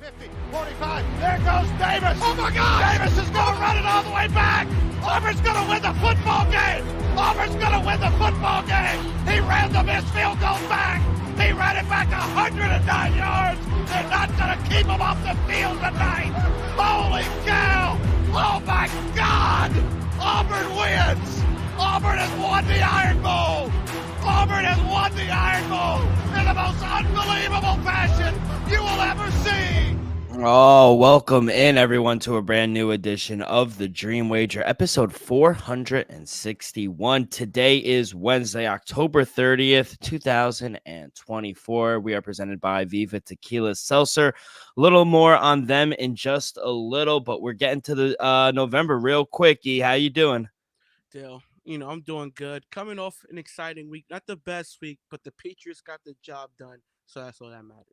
50, 45. There goes Davis. Oh, my God. Davis is going to run it all the way back. Auburn's going to win the football game. Auburn's going to win the football game. He ran the missed field goal back. He ran it back 109 yards. They're not going to keep him off the field tonight. Holy cow. Oh, my God. Auburn wins. Auburn has won the Iron Bowl. Auburn has won the Iron Bowl in the most unbelievable fashion you will ever see. Oh, welcome in everyone to a brand new edition of the Dream Wager, episode 461. Today is Wednesday, October 30th, 2024. We are presented by Viva Tequila Seltzer. A little more on them in just a little, but we're getting to the November real quick. E, how you doing? Dale, I'm doing good. Coming off an exciting week, not the best week, but the Patriots got the job done, so that's all that matters.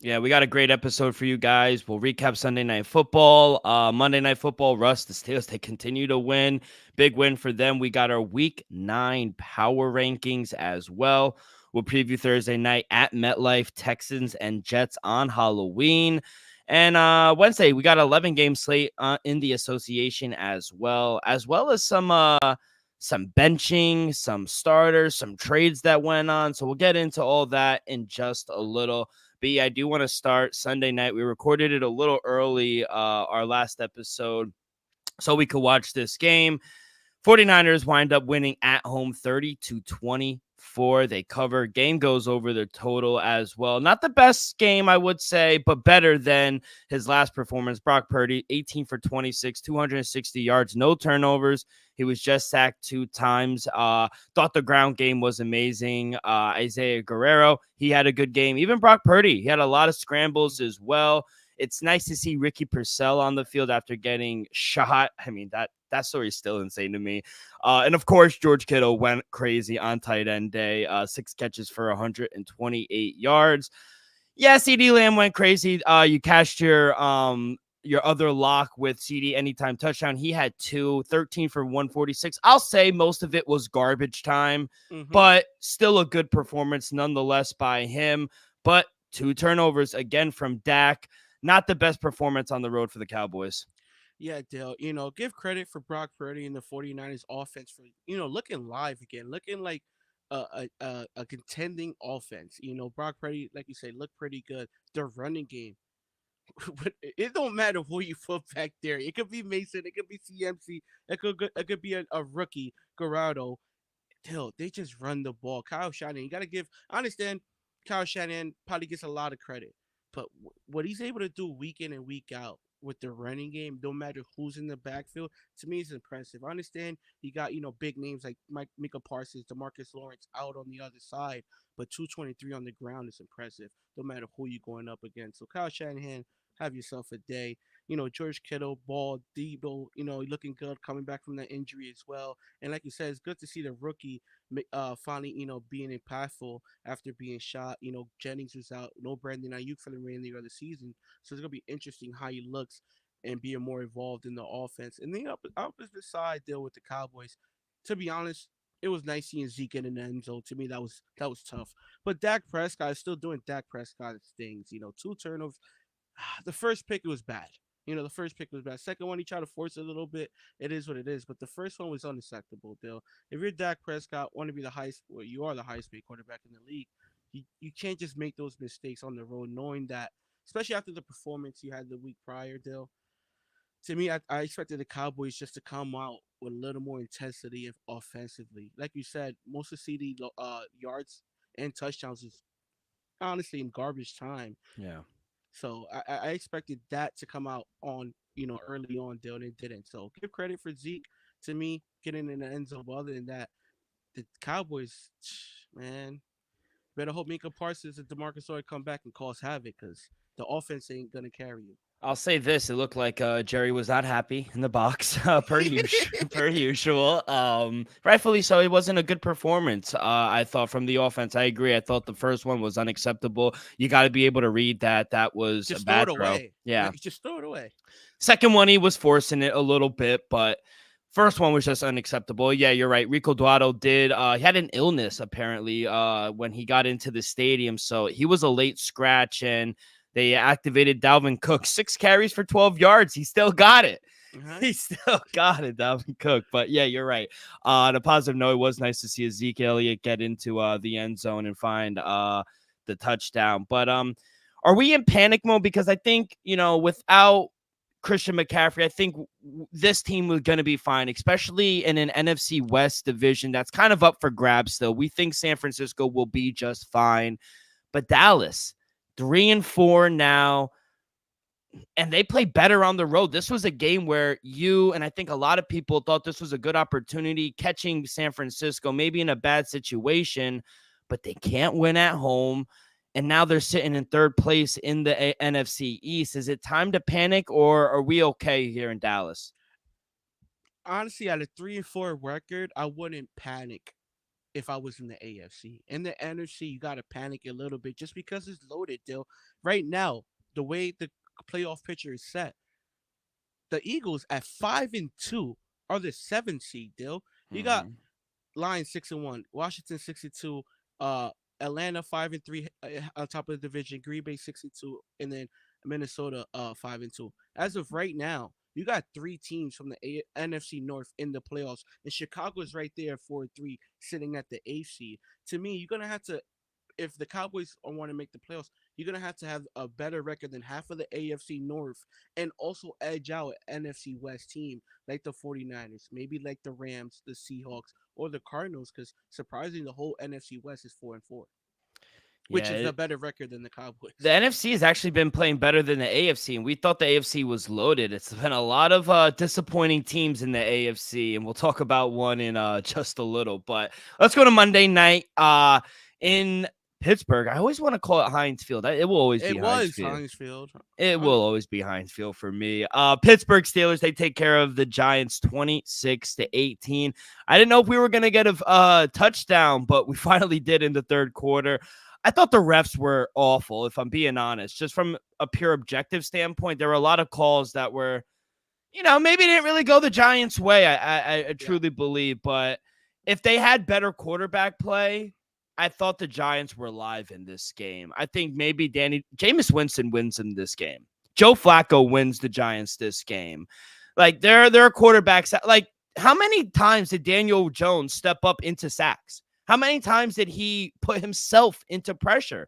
Yeah, we got a great episode for you guys. We'll recap Sunday Night Football. Monday Night Football, Russ, the Steelers, they continue to win. Big win for them. We got our Week 9 power rankings as well. We'll preview Thursday night at MetLife, Texans and Jets on Halloween. And Wednesday, we got 11-game slate in the association as well as some benching, some starters, some trades that went on. So we'll get into all that in just a little. B, I do want to start Sunday night. We recorded it a little early, our last episode, so we could watch this game. 49ers wind up winning at home 30-24. They cover. Game goes over the total as well. Not the best game, I would say, but better than his last performance. Brock Purdy, 18 for 26, 260 yards, no turnovers. He was just sacked 2 times. Thought the ground game was amazing. Isaiah Guerrero, he had a good game. Even Brock Purdy, he had a lot of scrambles as well. It's nice to see Ricky Purcell on the field after getting shot. I mean, that story is still insane to me. And, of course, George Kittle went crazy on tight end day. 6 catches for 128 yards. Yeah, CeeDee Lamb went crazy. You cashed your other lock with CeeDee anytime touchdown. He had 13 for 146. I'll say most of it was garbage time, but still a good performance nonetheless by him. But 2 turnovers again from Dak. Not the best performance on the road for the Cowboys. Yeah, Dale, give credit for Brock Purdy and the 49ers offense for, looking live again, looking like a contending offense. Brock Purdy, like you say, looked pretty good. Their running game, but it don't matter who you put back there. It could be Mason, it could be CMC, it could be a rookie, Gerardo. Dale, they just run the ball. Kyle Shanahan, you got to I understand Kyle Shanahan probably gets a lot of credit. But what he's able to do week in and week out with the running game, no matter who's in the backfield, to me is impressive. I understand he got, big names like Micah Parsons, DeMarcus Lawrence out on the other side, but 223 on the ground is impressive, no matter who you're going up against. So Kyle Shanahan, have yourself a day. George Kittle, Ball, Debo, looking good, coming back from that injury as well. And like you said, it's good to see the rookie finally, being impactful after being shot. Jennings was out, no Brandon Ayuk for the remainder of the season. So it's going to be interesting how he looks and being more involved in the offense. And then opposite side deal with the Cowboys. To be honest, it was nice seeing Zeke in the end zone. To me, that was tough. But Dak Prescott is still doing Dak Prescott things. 2 turnovers. The first pick, it was bad. The first pick was bad. Second one, he tried to force it a little bit. It is what it is. But the first one was unacceptable, Bill. If you're Dak Prescott, want to be you are the highest paid quarterback in the league. You can't just make those mistakes on the road, knowing that, especially after the performance you had the week prior, Dill. To me, I expected the Cowboys just to come out with a little more intensity offensively. Like you said, most of CeeDee yards and touchdowns is honestly in garbage time. Yeah. So I expected that to come out on, early on, Dale, and it didn't. So give credit for Zeke, to me, getting in the end zone. But other than that, the Cowboys, man, better hope Micah Parsons and DeMarcus Lawrence come back and cause havoc, because the offense ain't going to carry you. I'll say this. It looked like Jerry was not happy in the box, per usual. Rightfully so. It wasn't a good performance, I thought, from the offense. I agree. I thought the first one was unacceptable. You got to be able to read that. That was just a bad throw it throw. Away. Yeah. Just throw it away. Second one, he was forcing it a little bit, but first one was just unacceptable. Yeah, you're right. Rico Dotto did. He had an illness, apparently, when he got into the stadium. So he was a late scratch, and They activated Dalvin Cook, 6 carries for 12 yards. He still got it. Uh-huh. He still got it, Dalvin Cook. But yeah, you're right. On a positive note, it was nice to see Zeke Elliott get into the end zone and find the touchdown. But are we in panic mode? Because I think, without Christian McCaffrey, I think this team was going to be fine, especially in an NFC West division that's kind of up for grabs still. We think San Francisco will be just fine. But Dallas, 3-4 now, and they play better on the road. This was a game where you and I think a lot of people thought this was a good opportunity, catching San Francisco, maybe in a bad situation, but they can't win at home. And now they're sitting in third place in the NFC East. Is it time to panic, or are we okay here in Dallas? Honestly, at a 3-4 record, I wouldn't panic if I was in the AFC. In the NFC, you gotta panic a little bit just because it's loaded, Dill. Right now, the way the playoff picture is set, the Eagles at 5-2 are the 7th seed, Dill. You got Mm-hmm. Lions 6-1, Washington 62, Atlanta 5-3 on top of the division, Green Bay 62, and then Minnesota 5-2. As of right now, you got 3 teams from the NFC North in the playoffs, and Chicago's right there 4-3, sitting at the 8th seed. To me, you're gonna have to, if the Cowboys want to make the playoffs, you're gonna have to have a better record than half of the AFC North, and also edge out an NFC West team like the 49ers, maybe like the Rams, the Seahawks, or the Cardinals, because surprisingly, the whole NFC West is 4-4, which is Yeah, a better record than the the Cowboys. NFC has actually been playing better than the AFC, and we thought the AFC was loaded. It's been a lot of disappointing teams in the AFC, and we'll talk about one in just a little. But let's go to Monday night in Pittsburgh. I always want to call it Heinz Field. It will always be It Heinz was Field. Heinz Field. It will always be Heinz Field for me. Pittsburgh Steelers, they take care of the Giants 26-18. I didn't know if we were going to get a touchdown, but we finally did in the third quarter. I thought the refs were awful, if I'm being honest. Just from a pure objective standpoint, there were a lot of calls that were, maybe didn't really go the Giants' way. I Yeah. truly believe. But if they had better quarterback play, I thought the Giants were live in this game. I think maybe Jameis Winston wins in this game. Joe Flacco wins the Giants this game. Like, there are quarterbacks like, how many times did Daniel Jones step up into sacks? How many times did he put himself into pressure?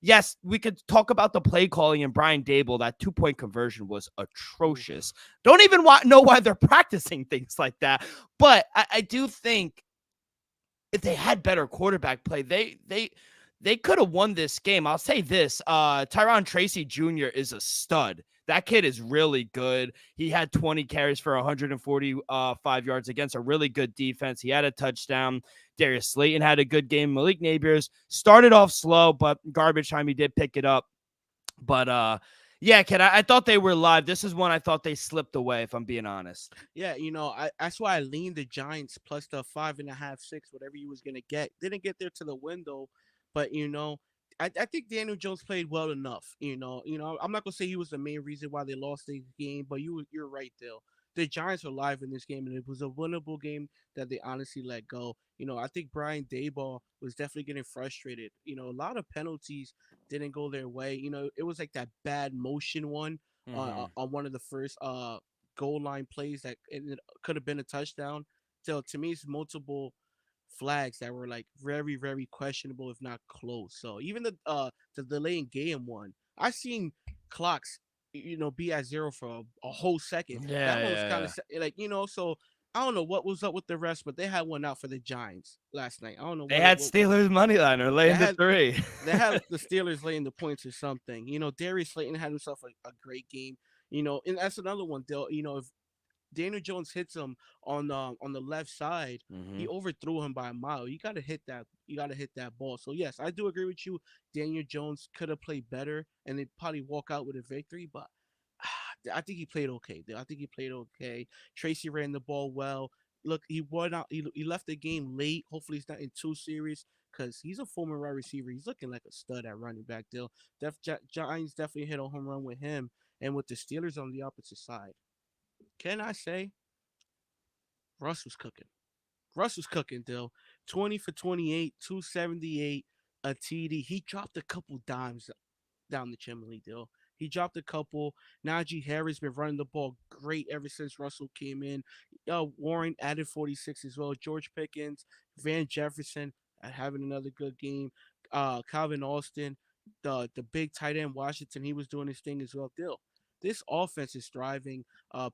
Yes, we could talk about the play calling and Brian Dable. That 2-point conversion was atrocious. Don't even know why they're practicing things like that. But I do think if they had better quarterback play, they could have won this game. I'll say this: Tyron Tracy Jr. is a stud. That kid is really good. He had 20 carries for 145 yards against a really good defense. He had a touchdown. Darius Slayton had a good game. Malik Nabers started off slow, but garbage time he did pick it up. But yeah, kid, I thought they were live. This is one I thought they slipped away, if I'm being honest. Yeah, that's why I leaned the Giants plus the 5.5, 6, whatever you was gonna get. Didn't get there to the window, but I think Daniel Jones played well enough. I'm not gonna say he was the main reason why they lost the game, but you're right, Dale. The Giants are live in this game, and it was a winnable game that they honestly let go. I think Brian Daboll was definitely getting frustrated. A lot of penalties didn't go their way. It was like that bad motion one on one of the first goal line plays that it could have been a touchdown. So to me, it's multiple flags that were like very, very questionable, if not close. So even the delay in game one, I seen clocks, be at zero for a whole second. That one was kind Yeah. of like So I don't know what was up with the rest, but they had one out for the Giants last night. I don't know They had what Steelers money line or they laying the had. 3. They had the Steelers laying the points or something. Darius Slayton had himself a great game. And that's another one. If Daniel Jones hits him on the left side, he overthrew him by a mile. You gotta hit that. You gotta hit that ball. So yes, I do agree with you. Daniel Jones could have played better, and they probably walk out with a victory. But I think he played okay. I think he played okay. Tracy ran the ball well. Look, he won out. He left the game late. Hopefully, he's not in 2 series because he's a former wide receiver. He's looking like a stud at running back. Giants definitely hit a home run with him, and with the Steelers on the opposite side. Can I say Russ was cooking? Russ was cooking, Dill. 20 for 28, 278, a TD. He dropped a couple dimes down the chimney, deal. He dropped a couple. Najee Harris been running the ball great ever since Russell came in. Warren added 46 as well. George Pickens, Van Jefferson having another good game. Calvin Austin, the big tight end Washington, he was doing his thing as well. Deal. This offense is thriving.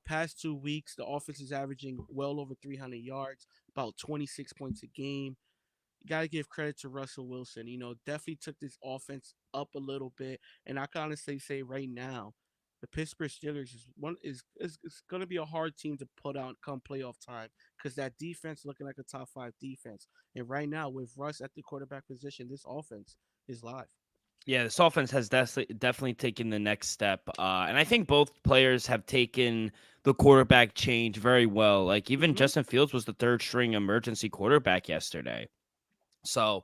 Past 2 weeks, the offense is averaging well over 300 yards, about 26 points a game. You got to give credit to Russell Wilson. Definitely took this offense up a little bit, and I can honestly say right now, the Pittsburgh Steelers is going to be a hard team to put out come playoff time because that defense looking like a top 5 defense, and right now with Russ at the quarterback position, this offense is live. Yeah, this offense has definitely taken the next step. And I think both players have taken the quarterback change very well. Like, even Mm-hmm. Justin Fields was the third string emergency quarterback yesterday. So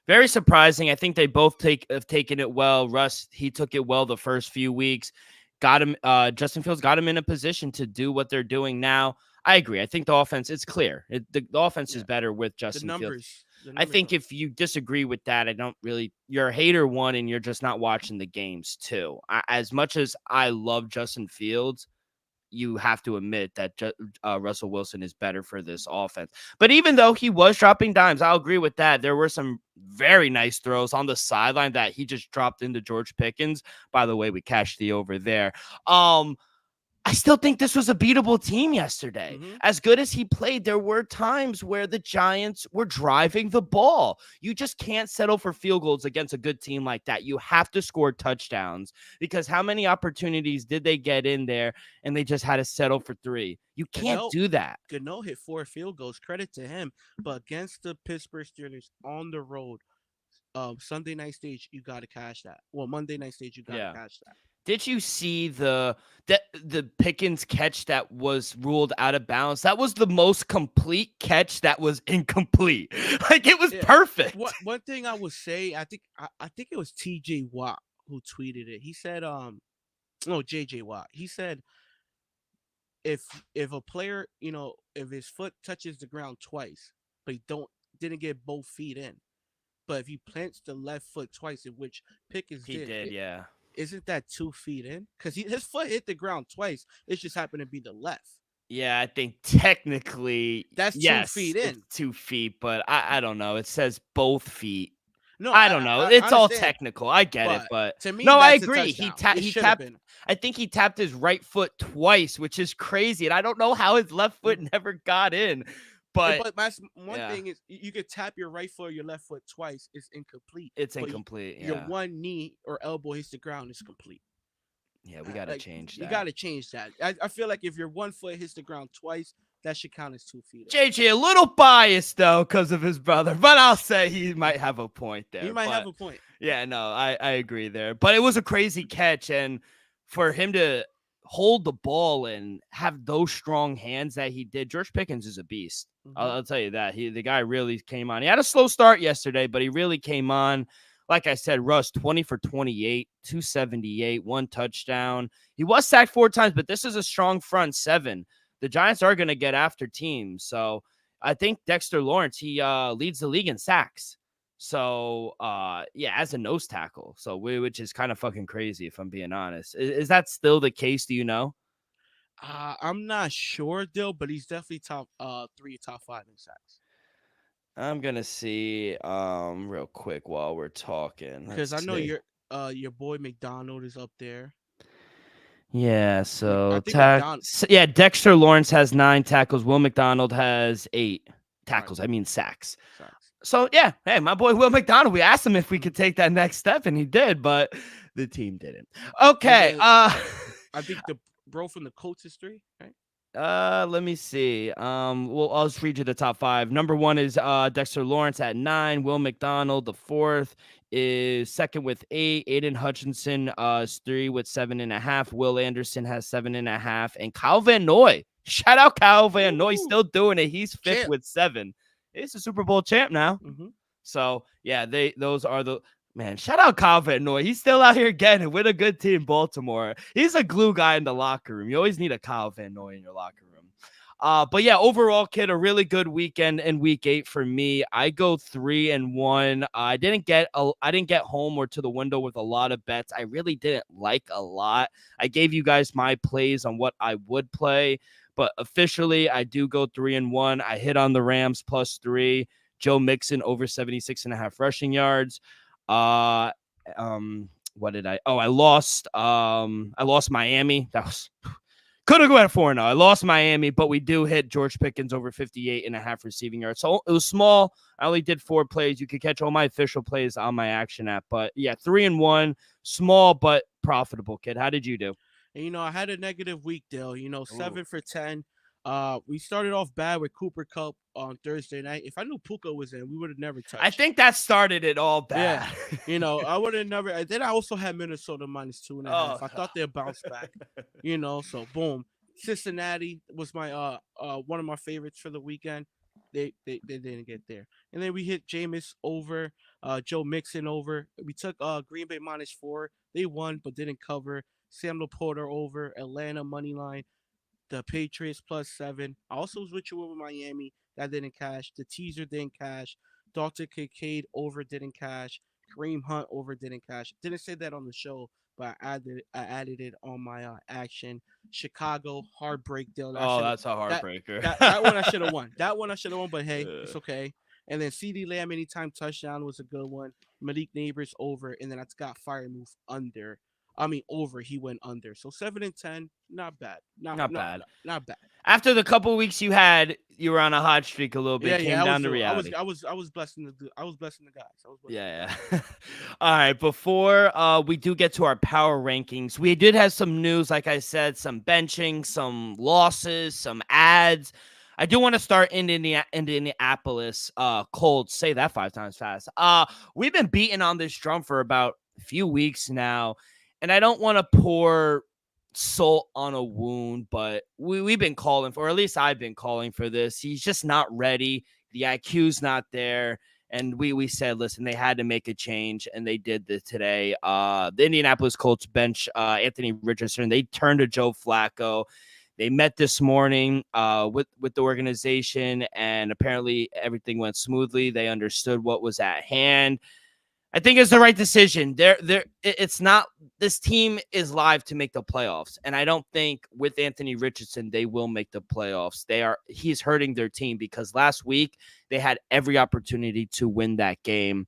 very surprising. I think they both have taken it well. Russ, he took it well the first few weeks. Got him. Justin Fields got him in a position to do what they're doing now. I agree. I think the offense, it's clear. The offense is better with The Justin Fields. numbers. I think if you disagree with that, you're a hater, one, and you're just not watching the games, two. As much as I love Justin Fields, you have to admit that Russell Wilson is better for this offense. But even though he was dropping dimes, I'll agree with that. There were some very nice throws on the sideline that he just dropped into George Pickens. By the way, we cashed the over there. I still think this was a beatable team yesterday. Mm-hmm. As good as he played, there were times where the Giants were driving the ball. You just can't settle for field goals against a good team like that. You have to score touchdowns, because how many opportunities did they get in there and they just had to settle for 3? You can't do that. Gano hit 4 field goals. Credit to him. But against the Pittsburgh Steelers on the road, Sunday night stage, you got to cash that. Well, Monday night stage, you got to cash that. Did you see the Pickens catch that was ruled out of bounds? That was the most complete catch that was incomplete. Like, it was perfect. One thing I would say, I think it was TJ Watt who tweeted it. He said, JJ Watt. He said, if a player, if his foot touches the ground twice, but he didn't get both feet in, but if he plants the left foot twice, in which Pickens did, yeah. Isn't that 2 feet in? Because his foot hit the ground twice. It just happened to be the left. Yeah, I think technically that's 2 feet in. It's 2 feet, but I don't know. It says both feet. No, I don't know. It's all technical. I get it, but to me, no, I that's agree. He tapped. I think he tapped his right foot twice, which is crazy, and I don't know how his left foot never got in. But one thing is, you could tap your right foot or your left foot twice. It's incomplete. It's incomplete. Your one knee or elbow hits the ground is complete. Yeah, we got to change that. You got to change that. I feel like if your one foot hits the ground twice, that should count as 2 feet. JJ, a little biased, though, because of his brother, but I'll say he might have a point there. He might have a point. Yeah, no, I agree there. But it was a crazy catch, and for him to hold the ball and have those strong hands that he did, George Pickens is a beast. Mm-hmm. I'll tell you that. The guy really came on. He had a slow start yesterday, but he really came on. Like I said, Russ, 20 for 28, 278, 1 touchdown. He was sacked 4 times, but this is a strong front 7. The Giants are going to get after teams. So I think Dexter Lawrence, he leads the league in sacks. So, as a nose tackle. So, which is kind of fucking crazy, if I'm being honest. Is that still the case? Do you know? I'm not sure, Dill, but he's definitely top 3, top 5 in sacks. I'm gonna see real quick while we're talking, because I know your boy McDonald is up there. Yeah, so Dexter Lawrence has 9 tackles. Will McDonald has 8 tackles. Right. I mean sacks. So yeah, hey, my boy Will McDonald. We asked him if we could take that next step, and he did, but the team didn't. Okay, I think the bro from the Colts is 3, right? Let me see. Well, I'll just read you the top 5. Number 1 is Dexter Lawrence at 9. Will McDonald, the 4th, is 2nd with 8. Aiden Hutchinson is 3 with 7.5. Will Anderson has 7.5. And Kyle Van Noy. Shout out Kyle Van Noy, still doing it. He's 5th with 7. He's a Super Bowl champ now. Mm-hmm. So yeah, those are the. Man, shout out Kyle Van Noy. He's still out here getting it with a good team, Baltimore. He's a glue guy in the locker room. You always need a Kyle Van Noy in your locker room. But yeah, overall, kid, a really good weekend in week 8 for me. I go 3-1. I didn't get home or to the window with a lot of bets. I really didn't like a lot. I gave you guys my plays on what I would play, but officially I do go 3-1. I hit on the Rams +3. Joe Mixon over 76.5 rushing yards. Uh, what did I? Oh, I lost Miami. That was could have gone 4-0. I lost Miami, but we do hit George Pickens over 58.5 receiving yards. So it was small. I only did 4 plays. You could catch all my official plays on my action app. But yeah, 3-1, small but profitable, kid. How did you do? And I had a negative week, Dale. Ooh. 7 for 10. We started off bad with Cooper Cup on Thursday night. If I knew Puka was in, we would have never I touched. think that started it all Yeah, bad. I would have never. And then I also had Minnesota -2.5. Oh, I thought they'd bounce back. So boom. Cincinnati was my one of my favorites for the weekend. They didn't get there. And then we hit Jameis over, Joe Mixon over. We took Green Bay -4. They won but didn't cover. Sam Laporta over, Atlanta money line, the Patriots +7. I also was with you with Miami. That didn't cash. The teaser didn't cash. Dr. Kincaid over didn't cash. Kareem Hunt over didn't cash. Didn't say that on the show, but I added it on my action. Chicago heartbreak deal. That oh, should that's a that heartbreaker. that one I should have won. That one I should have won, but hey, it's okay. And then CD Lamb anytime touchdown was a good one. Malik Neighbors over, and then I got Fire Move under. I mean over. He went under. So 7 and 10, not bad. Not Not not bad. not bad. After the couple weeks you had, you were on a hot streak a little bit. Yeah. Came I was down to doing. reality. I was blessing I was blessing the guys. I was blessing the Yeah, guys. yeah. All right. Before we do get to our power rankings, we did have some news, like I said, some benching, some losses, some ads. I do want to start in Indianapolis. Colts. Say that 5 times fast. We've been beating on this drum for about a few weeks now, and I don't want to pour salt on a wound, but we've been calling for, or at least I've been calling for this. He's just not ready. The IQ's not there. And we said, listen, they had to make a change, and they did this today. The Indianapolis Colts bench Anthony Richardson. They turned to Joe Flacco. They met this morning with the organization, and apparently everything went smoothly. They understood what was at hand. I think it's the right decision. It's not, this team is live to make the playoffs. And I don't think with Anthony Richardson, they will make the playoffs. He's hurting their team because last week they had every opportunity to win that game.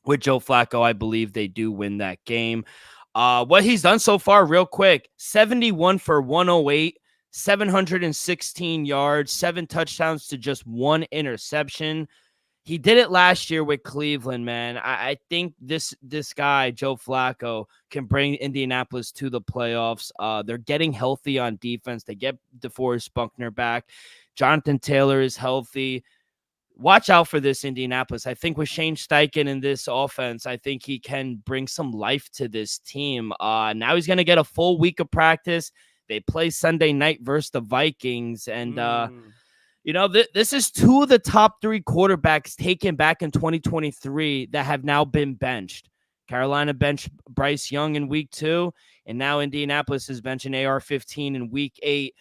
With Joe Flacco, I believe they do win that game. What he's done so far, real quick, 71 for 108, 716 yards, 7 touchdowns to just 1 interception. He did it last year with Cleveland, man. I think this guy, Joe Flacco, can bring Indianapolis to the playoffs. They're getting healthy on defense. They get DeForest Buckner back. Jonathan Taylor is healthy. Watch out for this Indianapolis. I think with Shane Steichen in this offense, I think he can bring some life to this team. Now he's going to get a full week of practice. They play Sunday night versus the Vikings, and this is 2 of the top 3 quarterbacks taken back in 2023 that have now been benched. Carolina benched Bryce Young in week 2, and now Indianapolis is benching AR-15 in week 8.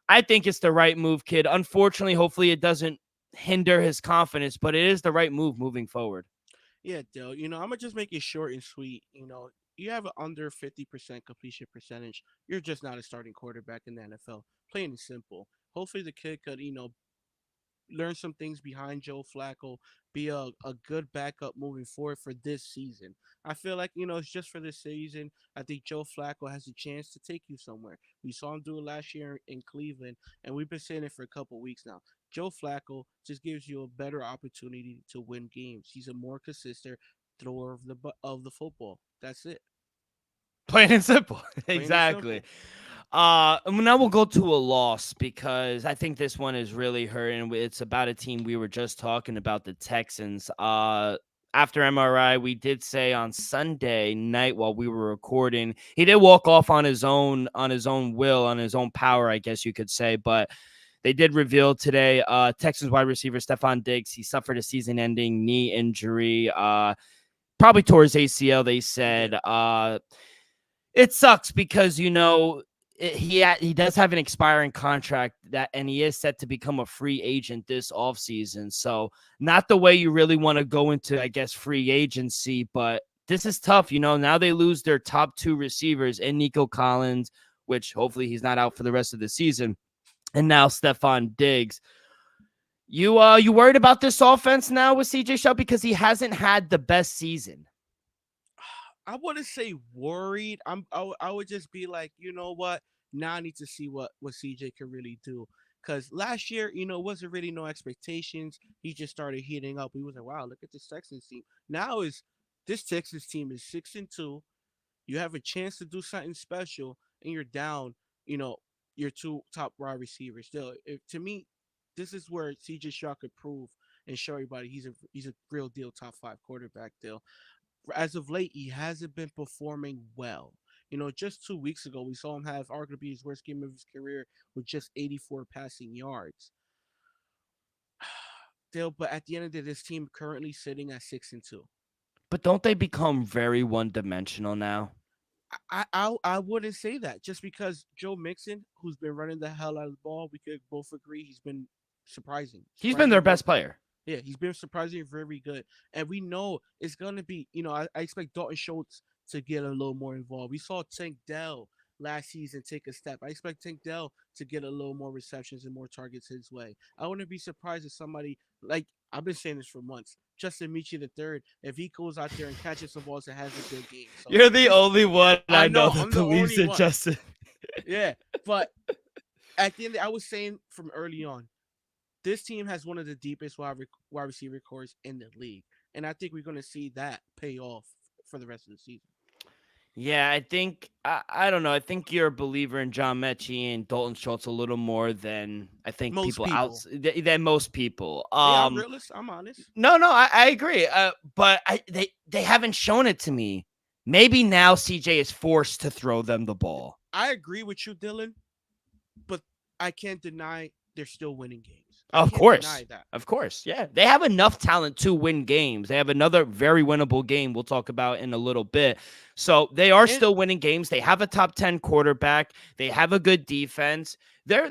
I think it's the right move, kid. Unfortunately, hopefully it doesn't hinder his confidence, but it is the right move moving forward. Yeah, Dale. I'm gonna just make it short and sweet. You have an under 50% completion percentage. You're just not a starting quarterback in the NFL. Plain and simple. Hopefully the kid could, learn some things behind Joe Flacco, be a good backup moving forward for this season. I feel like, it's just for this season. I think Joe Flacco has a chance to take you somewhere. We saw him do it last year in Cleveland, and we've been saying it for a couple weeks now. Joe Flacco just gives you a better opportunity to win games. He's a more consistent thrower of the football. That's it. Plain and simple. Plain and Exactly. simple. Now we'll go to a loss because I think this one is really hurting. It's about a team we were just talking about, the Texans. After MRI, we did say on Sunday night while we were recording, he did walk off on his own will, on his own power, I guess you could say. But they did reveal today, Texans wide receiver Stephon Diggs, he suffered a season-ending knee injury, probably tore his ACL. They said, it sucks because he does have an expiring contract and he is set to become a free agent this offseason. So not the way you really want to go into, I guess, free agency, but this is tough. Now they lose their top two receivers and Nico Collins, which hopefully he's not out for the rest of the season, and now Stephon Diggs. You worried about this offense now with CJ Stroud because he hasn't had the best season? I wouldn't say worried. I would just be like, you know what? Now I need to see what CJ can really do. Cause last year, wasn't really no expectations. He just started heating up. We was like, wow, look at this Texans team. Now is this Texans team is 6-2. You have a chance to do something special, and you're down. You know your two top wide receivers. Still, to me, this is where CJ Stroud could prove and show everybody he's a real deal top five quarterback. Still, as of late, he hasn't been performing well. Just 2 weeks ago, we saw him have arguably his worst game of his career with just 84 passing yards. Still, but at the end of the day, this team currently sitting at 6-2. But don't they become very one-dimensional now? I wouldn't say that just because Joe Mixon, who's been running the hell out of the ball, we could both agree he's been surprising. He's been their Surprisingly, best player. yeah, he's been surprisingly very good, and we know it's gonna be. I expect Dalton Schultz to get a little more involved. We saw Tank Dell last season take a step. I expect Tank Dell to get a little more receptions and more targets his way. I wouldn't be surprised if somebody like I've been saying this for months. Justin Michi the third, if he goes out there and catches some balls and has a good game. So You're the only one I know that I'm the believes only in one. Justin. Yeah, but at the end, I was saying from early on, this team has one of the deepest wide receiver cores in the league, and I think we're going to see that pay off for the rest of the season. Yeah, I think I don't know. I think you're a believer in John Mechie and Dalton Schultz a little more than I think Most people out people. than most people. Yeah, I'm realist. I'm honest. No, I agree. But they haven't shown it to me. Maybe now CJ is forced to throw them the ball. I agree with you, Dylan, but I can't deny they're still winning games. I Of can't course. deny that. Of course. Yeah. They have enough talent to win games. They have another very winnable game we'll talk about in a little bit. So they are And still winning games. They have a top 10 quarterback. They have a good defense. They're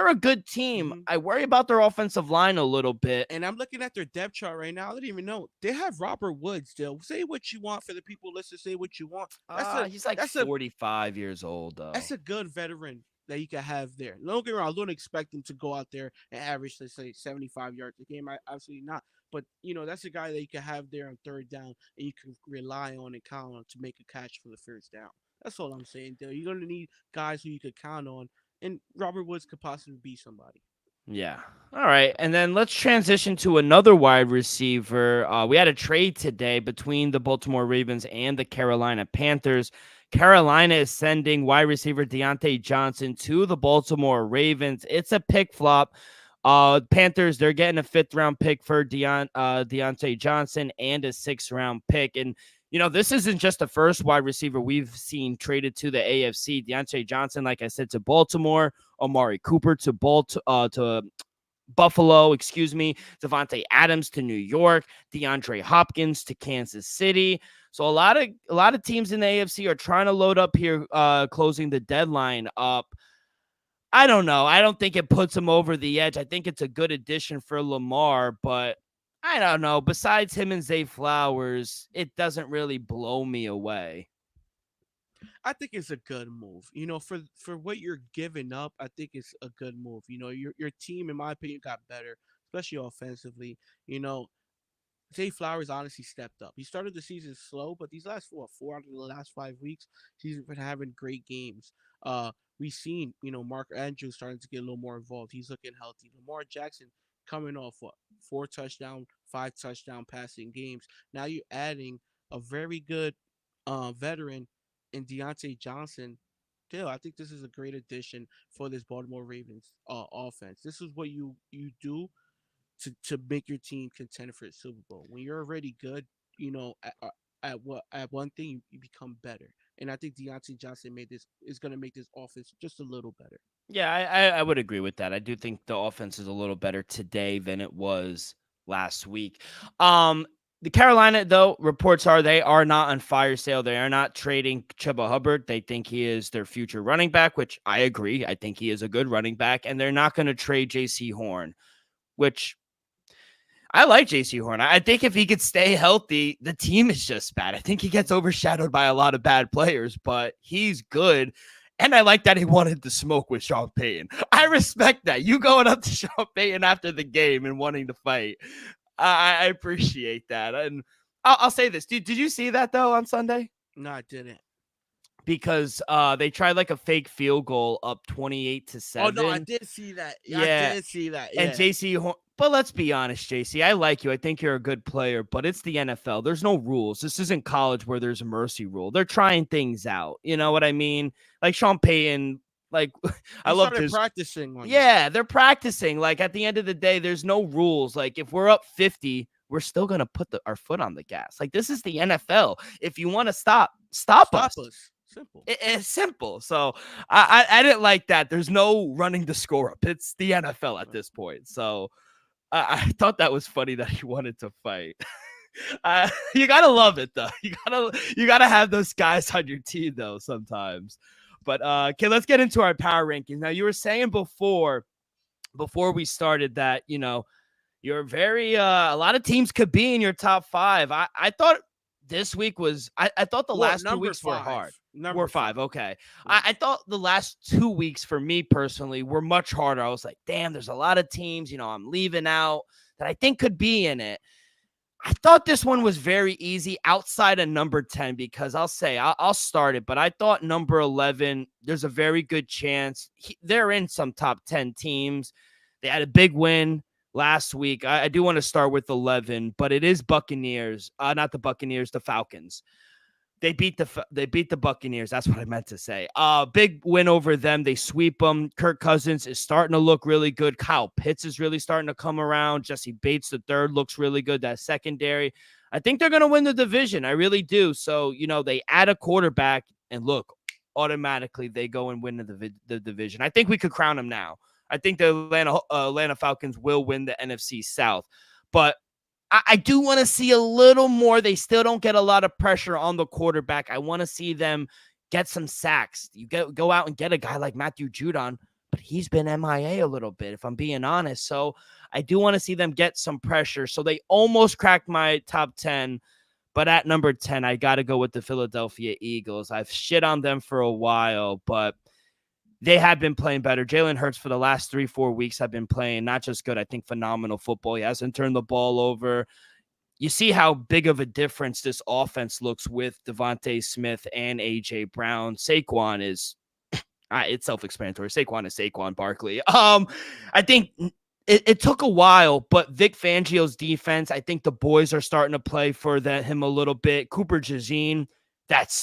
a good team. mhm. I worry about their offensive line a little bit. and I'm looking at their depth chart right now. I don't even know they have Robert Woods still. Say what you want for the people. Listen, say what you want. He's like That's a 45 years old though. that's a good veteran that you can have there. Don't get me wrong, I don't expect him to go out there and average, let's say, 75 yards a game. Absolutely not. But that's a guy that you can have there on third down and you can rely on and count on to make a catch for the first down. That's all I'm saying. There, you're gonna need guys who you could count on, and Robert Woods could possibly be somebody. Yeah. All right. And then let's transition to another wide receiver. We had a trade today between the Baltimore Ravens and the Carolina Panthers. Carolina is sending wide receiver Deontay Johnson to the Baltimore Ravens. It's a pick flop. Panthers, they're getting a 5th-round pick for Deontay Johnson and a 6th-round pick. And, this isn't just the first wide receiver we've seen traded to the AFC. Deontay Johnson, like I said, to Baltimore. Amari Cooper to Buffalo, Devontae Adams to New York, DeAndre Hopkins to Kansas City. So a lot of teams in the AFC are trying to load up here, closing the deadline up. I don't know. I don't think it puts him over the edge. I think it's a good addition for Lamar, but I don't know. Besides him and Zay Flowers, it doesn't really blow me away. I think it's a good move. For what you're giving up, I think it's a good move. Your team, in my opinion, got better, especially offensively. You know, Zay Flowers honestly stepped up. He started the season slow, but these last 4 out of the last 5 weeks, he's been having great games. We've seen Mark Andrews starting to get a little more involved. He's looking healthy. Lamar Jackson coming off 4 touchdown, 5 touchdown passing games. Now you're adding a very good veteran in Deontay Johnson. Still, I think this is a great addition for this Baltimore Ravens offense. This is what you do to make your team contend for a Super Bowl. When you're already good, at one thing you become better. And I think Deontay Johnson is going to make this offense just a little better. Yeah, I would agree with that. I do think the offense is a little better today than it was last week. The Carolina, though, reports are they are not on fire sale. They are not trading Chuba Hubbard. They think he is their future running back, which I agree. I think he is a good running back. And they're not going to trade J.C. Horn, which I like J.C. Horn. I think if he could stay healthy, the team is just bad. I think he gets overshadowed by a lot of bad players, but he's good. And I like that he wanted to smoke with Sean Payton. I respect that. You going up to Sean Payton after the game and wanting to fight. I appreciate that. And I'll say this. Did you see that, though, on Sunday? No, I didn't. Because they tried like a fake field goal up 28-7. Oh, no, I did see that. Yeah. I did see that. Yeah. And JC Horn, but let's be honest, JC, I like you. I think you're a good player, but it's the NFL. There's no rules. This isn't college where there's a mercy rule. They're trying things out. You know what I mean? Like Sean Payton, like I love this. Practicing. Yeah, they're practicing. Like at the end of the day, there's no rules. Like if we're up 50, we're still gonna put our foot on the gas. Like this is the NFL. If you want to stop us. Simple. It's simple. So I didn't like that. There's no running the score up. It's the NFL at this point. So I thought that was funny that he wanted to fight. You gotta love it though. You gotta have those guys on your team though sometimes. But okay, let's get into our power rankings. Now you were saying before we started that you're very a lot of teams could be in your top 5. I thought this week was I thought the last 2 weeks were hard. We're 5. Okay. I thought the last 2 weeks for me personally were much harder. I was like, damn, there's a lot of teams, I'm leaving out that I think could be in it. I thought this one was very easy outside of number 10 because I'll start it, but I thought number 11, there's a very good chance they're in some top 10 teams. They had a big win last week. I do want to start with 11, but it is Buccaneers, not the Buccaneers, the Falcons. They beat the Buccaneers. That's what I meant to say. Big win over them. They sweep them. Kirk Cousins is starting to look really good. Kyle Pitts is really starting to come around. Jesse Bates the third looks really good. That secondary. I think they're going to win the division. I really do. So, they add a quarterback and look, automatically they go and win the division. I think we could crown them now. I think the Atlanta Falcons will win the NFC South. But I do want to see a little more. They still don't get a lot of pressure on the quarterback. I want to see them get some sacks. You go out and get a guy like Matthew Judon, but he's been MIA a little bit, if I'm being honest. So I do want to see them get some pressure. So they almost cracked my top 10, but at number 10, I got to go with the Philadelphia Eagles. I've shit on them for a while, but they have been playing better. Jalen Hurts for the last 3-4 weeks have been playing not just good, I think phenomenal football. He hasn't turned the ball over. You see how big of a difference this offense looks with Devontae Smith and A.J. Brown. Saquon is, it's self-explanatory. Saquon is Saquon Barkley. I think it took a while, but Vic Fangio's defense, I think the boys are starting to play for him a little bit. Cooper Jazeen,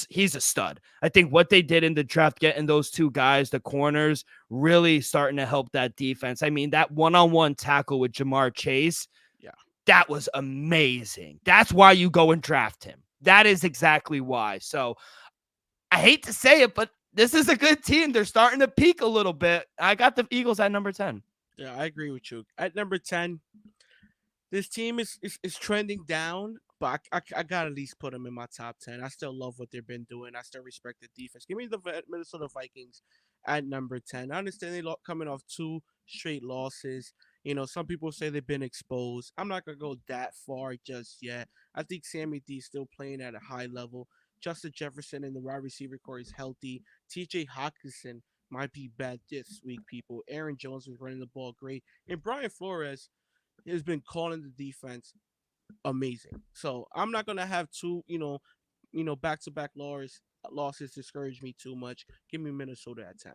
he's a stud. I think what they did in the draft, getting those two guys, the corners, really starting to help that defense. I mean, that one-on-one tackle with Jamar Chase, that was amazing. That's why you go and draft him. That is exactly why. So I hate to say it, but this is a good team. They're starting to peak a little bit. I got the Eagles at number 10. Yeah, I agree with you. At number 10, this team is trending down, but I got to at least put them in my top 10. I still love what they've been doing. I still respect the defense. Give me the Minnesota Vikings at number 10. I understand they're coming off 2 straight losses. Some people say they've been exposed. I'm not going to go that far just yet. I think Sammy D is still playing at a high level. Justin Jefferson in the wide receiver core is healthy. TJ Hawkinson might be bad this week, people. Aaron Jones was running the ball great. And Brian Flores has been calling the defense amazing. So I'm not going to have 2, back-to-back losses discourage me too much. Give me Minnesota at 10.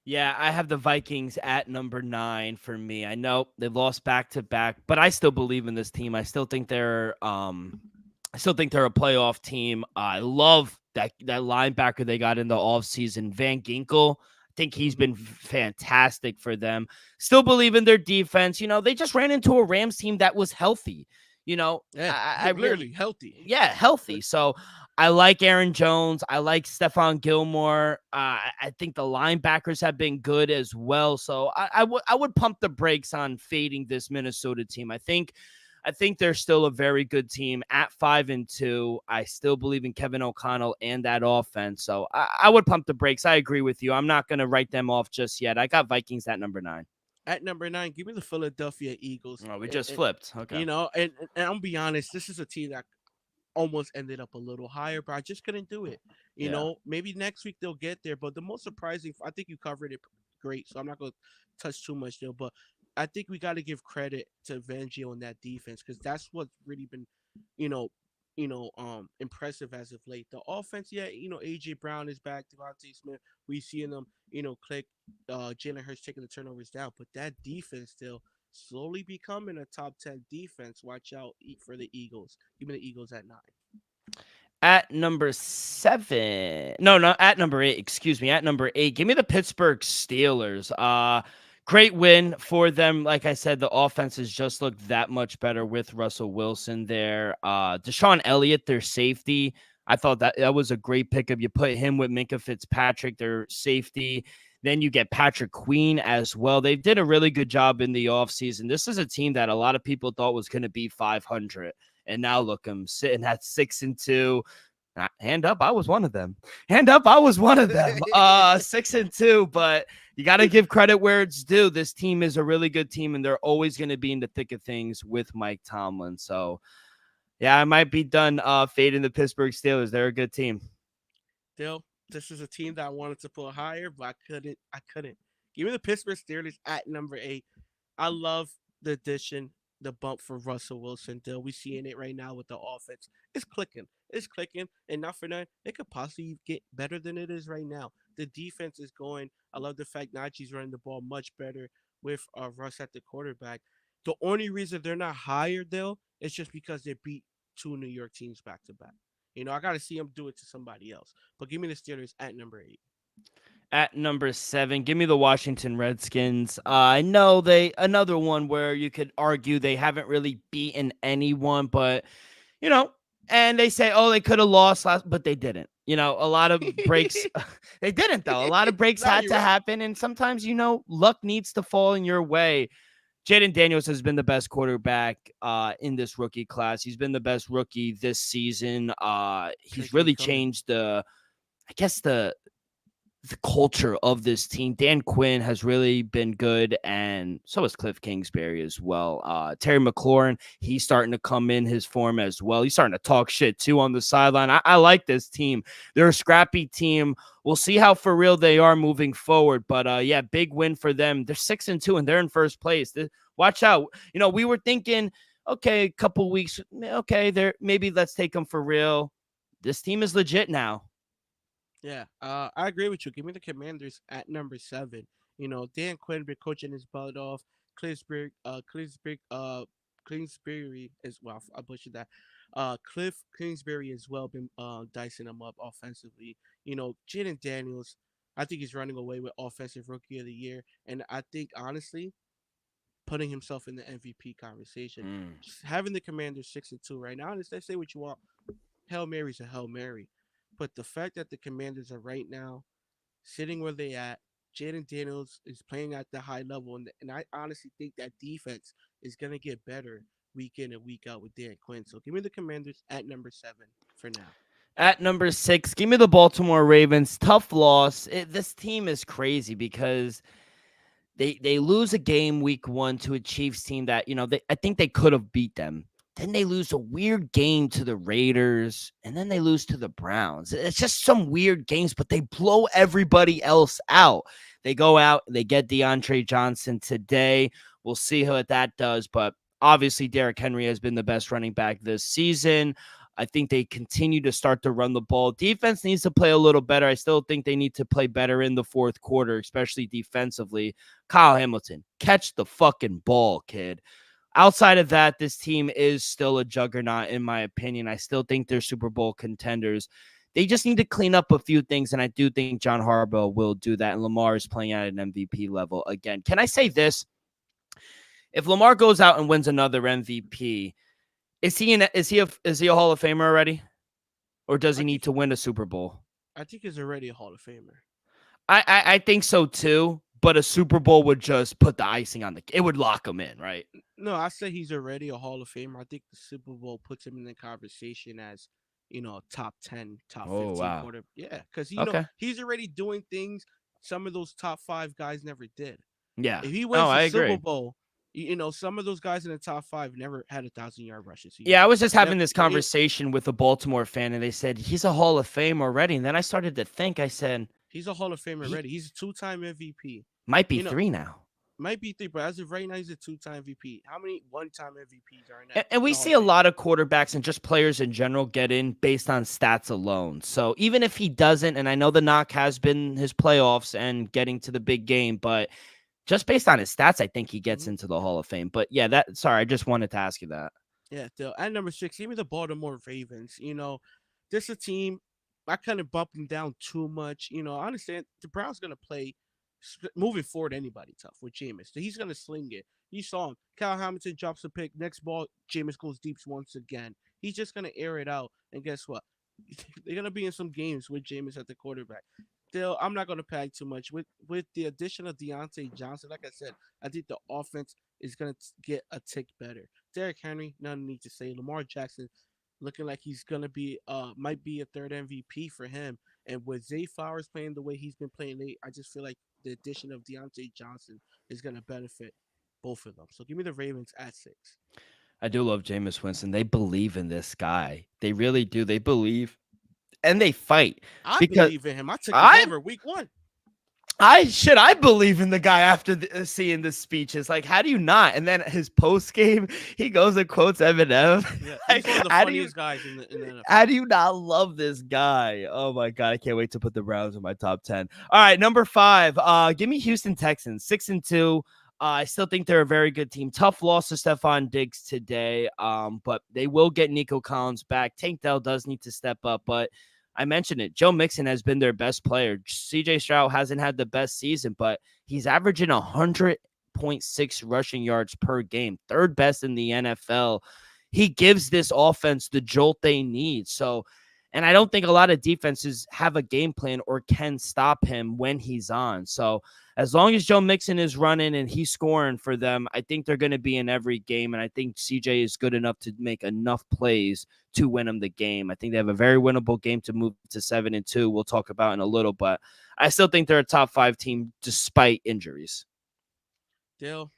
Yeah, I have the Vikings at number 9 for me. I know they've lost back-to-back, but I still believe in this team. I still think they're a playoff team. I love that linebacker they got in the offseason, Van Ginkel. I think he's been fantastic for them. Still believe in their defense. They just ran into a Rams team that was healthy. I really healthy. Yeah, healthy. So I like Aaron Jones. I like Stephon Gilmore. I think the linebackers have been good as well. So I would pump the brakes on fading this Minnesota team. I think I think they're still a very good team at 5-2. I still believe in Kevin O'Connell and that offense. So I would pump the brakes. I agree with you. I'm not going to write them off just yet. I got Vikings at number 9. At number 9, give me the Philadelphia Eagles. Oh, we just flipped. Okay. And I'm be honest, this is a team that almost ended up a little higher, but I just couldn't do it. Yeah. Maybe next week they'll get there. But the most surprising, I think you covered it great, so I'm not going to touch too much there. But I think we got to give credit to Vangio on that defense because that's what's really been, you know, impressive as of late. The offense, yeah, AJ Brown is back, Devontae Smith, we seeing them, click, Jalen Hurts taking the turnovers down, but that defense still slowly becoming a top 10 defense. Watch out for the Eagles. Give me the Eagles at 9. At number 7, no, not at number 8, excuse me, at number 8, give me the Pittsburgh Steelers. Great win for them. Like I said, the offense has just looked that much better with Russell Wilson there. Deshaun Elliott, their safety, I thought that was a great pickup. You put him with Minka Fitzpatrick, their safety. Then you get Patrick Queen as well. They did a really good job in the offseason. This is a team that a lot of people thought was going to be 500. And now look, I'm sitting at 6-2. Hand up, I was one of them. Hand up, I was one of them. 6-2, but you got to give credit where it's due. This team is a really good team, and they're always going to be in the thick of things with Mike Tomlin. So, yeah, I might be done fading the Pittsburgh Steelers. They're a good team. Still, this is a team that I wanted to put higher, but I couldn't. Give me the Pittsburgh Steelers at number 8. I love the addition, the bump for Russell Wilson. Dill, we seeing it right now with the offense. It's clicking. It's clicking. And not for nothing, it could possibly get better than it is right now. The defense is going. I love the fact Najee's running the ball much better with Russ at the quarterback. The only reason they're not higher, Dill, is just because they beat 2 New York teams back to back. I got to see them do it to somebody else. But give me the Steelers at number 8. At number 7, give me the Washington Redskins. I know another one where you could argue they haven't really beaten anyone, but and they say, oh, they could have lost last, but they didn't. A lot of breaks. They didn't though. A lot of breaks had to happen, and sometimes luck needs to fall in your way. Jaden Daniels has been the best quarterback in this rookie class. He's been the best rookie this season. He's really changed the culture of this team. Dan Quinn has really been good, and so is Cliff Kingsbury as well. Terry McLaurin, he's starting to come in his form as well. He's starting to talk shit too on the sideline. I like this team. They're a scrappy team. We'll see how for real they are moving forward. But yeah, big win for them. They're 6-2 and they're in first place. Watch out. We were thinking, okay, a couple weeks, okay, maybe let's take them for real. This team is legit now. Yeah, I agree with you. Give me the Commanders at number 7. Dan Quinn been coaching his butt off. Kingsbury as well. I butchered that. Cliff Kingsbury as well been dicing them up offensively. Jaden Daniels, I think he's running away with Offensive Rookie of the Year, and I think honestly, putting himself in the MVP conversation. Just having the Commanders 6-2 right now. Let's say what you want. Hail Mary's a Hail Mary. But the fact that the Commanders are right now sitting where they at, Jaden Daniels is playing at the high level, and I honestly think that defense is going to get better week in and week out with Dan Quinn. So give me the Commanders at number 7 for now. At number 6, give me the Baltimore Ravens. Tough loss. This team is crazy because they lose a game week 1 to a Chiefs team that, I think they could have beat them. Then they lose a weird game to the Raiders, and then they lose to the Browns. It's just some weird games, but they blow everybody else out. They go out, they get DeAndre Johnson today. We'll see what that does, but obviously Derrick Henry has been the best running back this season. I think they continue to start to run the ball. Defense needs to play a little better. I still think they need to play better in the fourth quarter, especially defensively. Kyle Hamilton, catch the fucking ball, kid. Outside of that, this team is still a juggernaut, in my opinion. I still think they're Super Bowl contenders. They just need to clean up a few things, and I do think John Harbaugh will do that, and Lamar is playing at an MVP level again. Can I say this? If Lamar goes out and wins another MVP, is he a Hall of Famer already? Or does he need to win a Super Bowl? I think he's already a Hall of Famer. I think so too, but a Super Bowl would just put the icing on the. It would lock him in, right? No, I say he's already a Hall of Famer. I think the Super Bowl puts him in the conversation as, top 10, top Oh 15 wow. quarter. Yeah, because Okay. he's already doing things some of those top five guys never did. Yeah. If he Oh, wins the I Super agree. Bowl, some of those guys in the top five never had 1,000 yard rushes Yeah, I season. was just Never, having this conversation with a Baltimore fan, and they said he's a Hall of Fame already. And then I started to think. I said he's a Hall of Famer he already. He's a two-time MVP. might be You know, three now. might be three, but as of right now, he's a two-time MVP. How many one-time MVPs are in And we the Hall see of a Fame? lot of quarterbacks and just players in general get in based on stats alone. So even if he doesn't, and I know the knock has been his playoffs and getting to the big game, but just based on his stats, I think he gets Hmm. into the Hall of Fame. But yeah, that sorry, I just wanted to ask you that. Yeah, at number six, give me the Baltimore Ravens. This is a team. I kind of bump them down too much. I understand the Browns gonna play moving forward anybody tough with Jameis. So he's gonna sling it. You saw him. Kyle Hamilton drops a pick. Next ball, Jameis goes deep once again. He's just gonna air it out. And guess what? They're gonna be in some games with Jameis at the quarterback. Still, I'm not gonna panic too much with the addition of Deontay Johnson. Like I said, I think the offense is gonna get a tick better. Derrick Henry, none need to say. Lamar Jackson, looking like he's gonna be might be a third MVP for him. And with Zay Flowers playing the way he's been playing late, I just feel like the addition of Deontay Johnson is gonna benefit both of them. So give me the Ravens at 6. I do love Jameis Winston. They believe in this guy. They really do. They believe and they fight I because believe in him. I took his I over week 1. I believe in the guy after seeing the speeches. Like, how do you not? And then his post game, he goes and quotes Eminem. Yeah, Like, he's one of the how do you funniest guys in the how NFL. do you not love this guy? Oh my god, I can't wait to put the Browns in my top 10. All right, number 5. Give me Houston Texans, 6-2. I still think they're a very good team. Tough loss to Stephon Diggs today, but they will get Nico Collins back. Tank Dell does need to step up, but I mentioned it. Joe Mixon has been their best player. CJ Stroud hasn't had the best season, but he's averaging 100.6 rushing yards per game, third best in the NFL. He gives this offense the jolt they need. So, and I don't think a lot of defenses have a game plan or can stop him when he's on. So, as long as Joe Mixon is running and he's scoring for them, I think they're going to be in every game. And I think CJ is good enough to make enough plays to win them the game. I think they have a very winnable game to move to 7-2. We'll talk about in a little, but I still think they're a top 5 team despite injuries. Dale,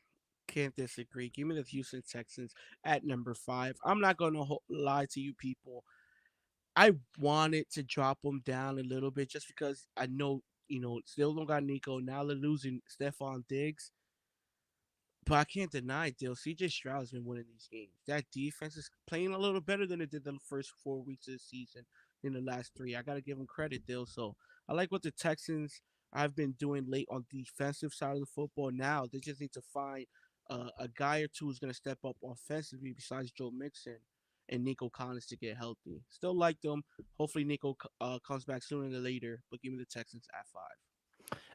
can't disagree. Give me the Houston Texans at number 5. I'm not gonna lie to you people. I wanted to drop them down a little bit just because I know, still don't got Nico. Now they're losing Stephon Diggs. But I can't deny, Dale, CJ Stroud has been winning these games. That defense is playing a little better than it did the first 4 weeks of the season in the last 3. I got to give them credit, Dale. So I like what the Texans have been doing late on the defensive side of the football. Now they just need to find a guy or two who's going to step up offensively besides Joe Mixon and Nico Collins to get healthy. Still like them. Hopefully Nico comes back sooner than later, but give me the Texans at 5.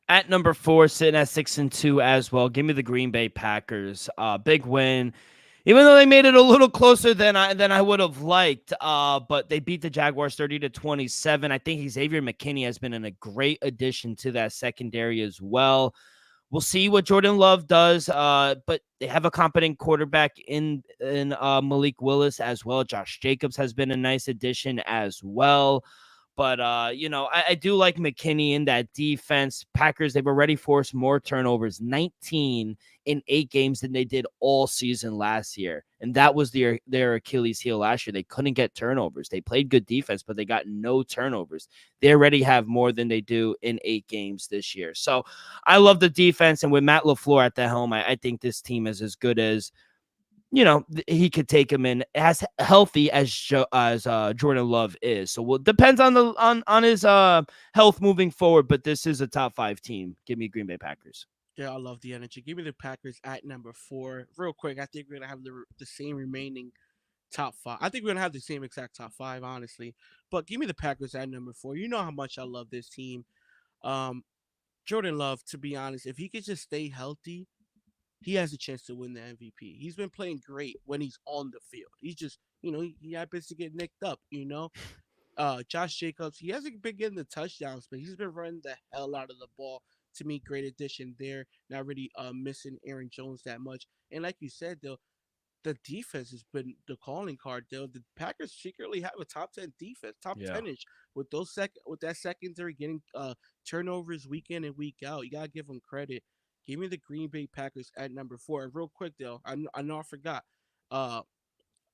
At number 4, sitting at 6-2 as well. Give me the Green Bay Packers. Big win. Even though they made it a little closer than I would have liked, but they beat the Jaguars 30-27. I think Xavier McKinney has been a great addition to that secondary as well. We'll see what Jordan Love does, but they have a competent quarterback in Malik Willis as well. Josh Jacobs has been a nice addition as well. But, I do like McKinney in that defense. Packers, they've already forced more turnovers, 19 in 8 games than they did all season last year. And that was their Achilles heel last year. They couldn't get turnovers. They played good defense, but they got no turnovers. They already have more than they do in 8 games this year. So I love the defense. And with Matt LaFleur at the helm, I think this team is as good as he could take him in as healthy as Jordan Love is. So it depends on his health moving forward. But this is a top 5 team. Give me Green Bay Packers. Yeah, I love the energy. Give me the Packers at number 4. Real quick, I think we're gonna have the same remaining top 5. I think we're gonna have the same exact top 5, honestly. But give me the Packers at number 4. You know how much I love this team. Um, Jordan Love, to be honest, if he could just stay healthy, he has a chance to win the MVP. He's been playing great when he's on the field. He's just, he happens to get nicked up. Josh Jacobs, he hasn't been getting the touchdowns, but he's been running the hell out of the ball to me, great addition there. Not really missing Aaron Jones that much. And like you said, though, the defense has been the calling card. Though the Packers secretly have a top 10 defense, top Yeah. 10ish with with that secondary getting turnovers week in and week out. You gotta give them credit. Give me the Green Bay Packers at number 4. And real quick, though, I know I forgot. A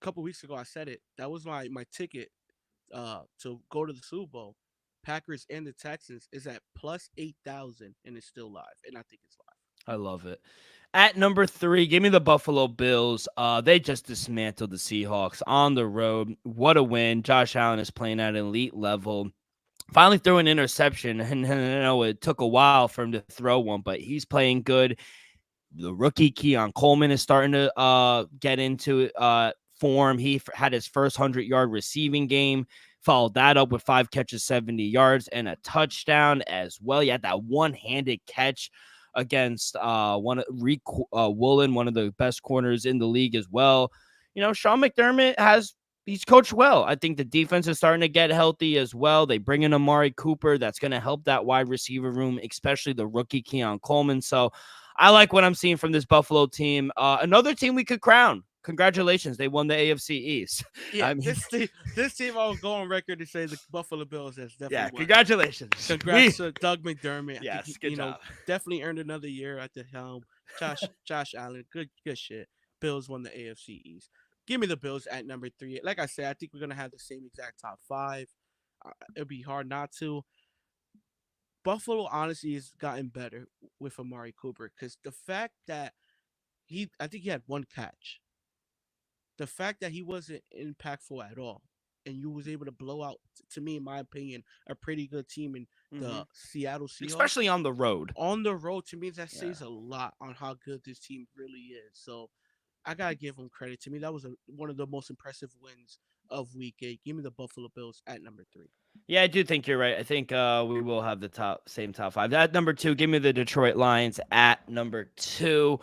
couple weeks ago, I said it. That was my ticket to go to the Super Bowl. Packers and the Texans is at plus 8,000 and it's still live. And I think it's live. I love it. At number 3, give me the Buffalo Bills. They just dismantled the Seahawks on the road. What a win. Josh Allen is playing at an elite level. Finally threw an interception, and I know it took a while for him to throw one, but he's playing good. The rookie Keon Coleman is starting to get into form. He had his first 100-yard receiving game, followed that up with 5 catches, 70 yards, and a touchdown as well. He had that one-handed catch against Woolen, one of the best corners in the league as well. Sean McDermott he's coached well. I think the defense is starting to get healthy as well. They bring in Amari Cooper. That's going to help that wide receiver room, especially the rookie Keon Coleman. So I like what I'm seeing from this Buffalo team. Another team we could crown. Congratulations. They won the AFC East. Yeah, I mean, this team, I will go on record to say the Buffalo Bills has definitely won. Congratulations. Congrats to Doug McDermott. Yes, good job. Definitely earned another year at the helm. Josh Allen, good shit. Bills won the AFC East. Give me the Bills at number 3. Like I said, I think we're going to have the same exact top 5. It'll be hard not to. Buffalo, honestly, has gotten better with Amari Cooper because the fact that I think he had 1 catch. The fact that he wasn't impactful at all and you was able to blow out, to me, in my opinion, a pretty good team in the Seattle Seahawks. Especially on the road. On the road, to me, that says a lot on how good this team really is. So I got to give them credit. To me, that was one of the most impressive wins of Week 8. Give me the Buffalo Bills at number 3. Yeah, I do think you're right. I think we will have the same top 5. At number 2, give me the Detroit Lions at number 2.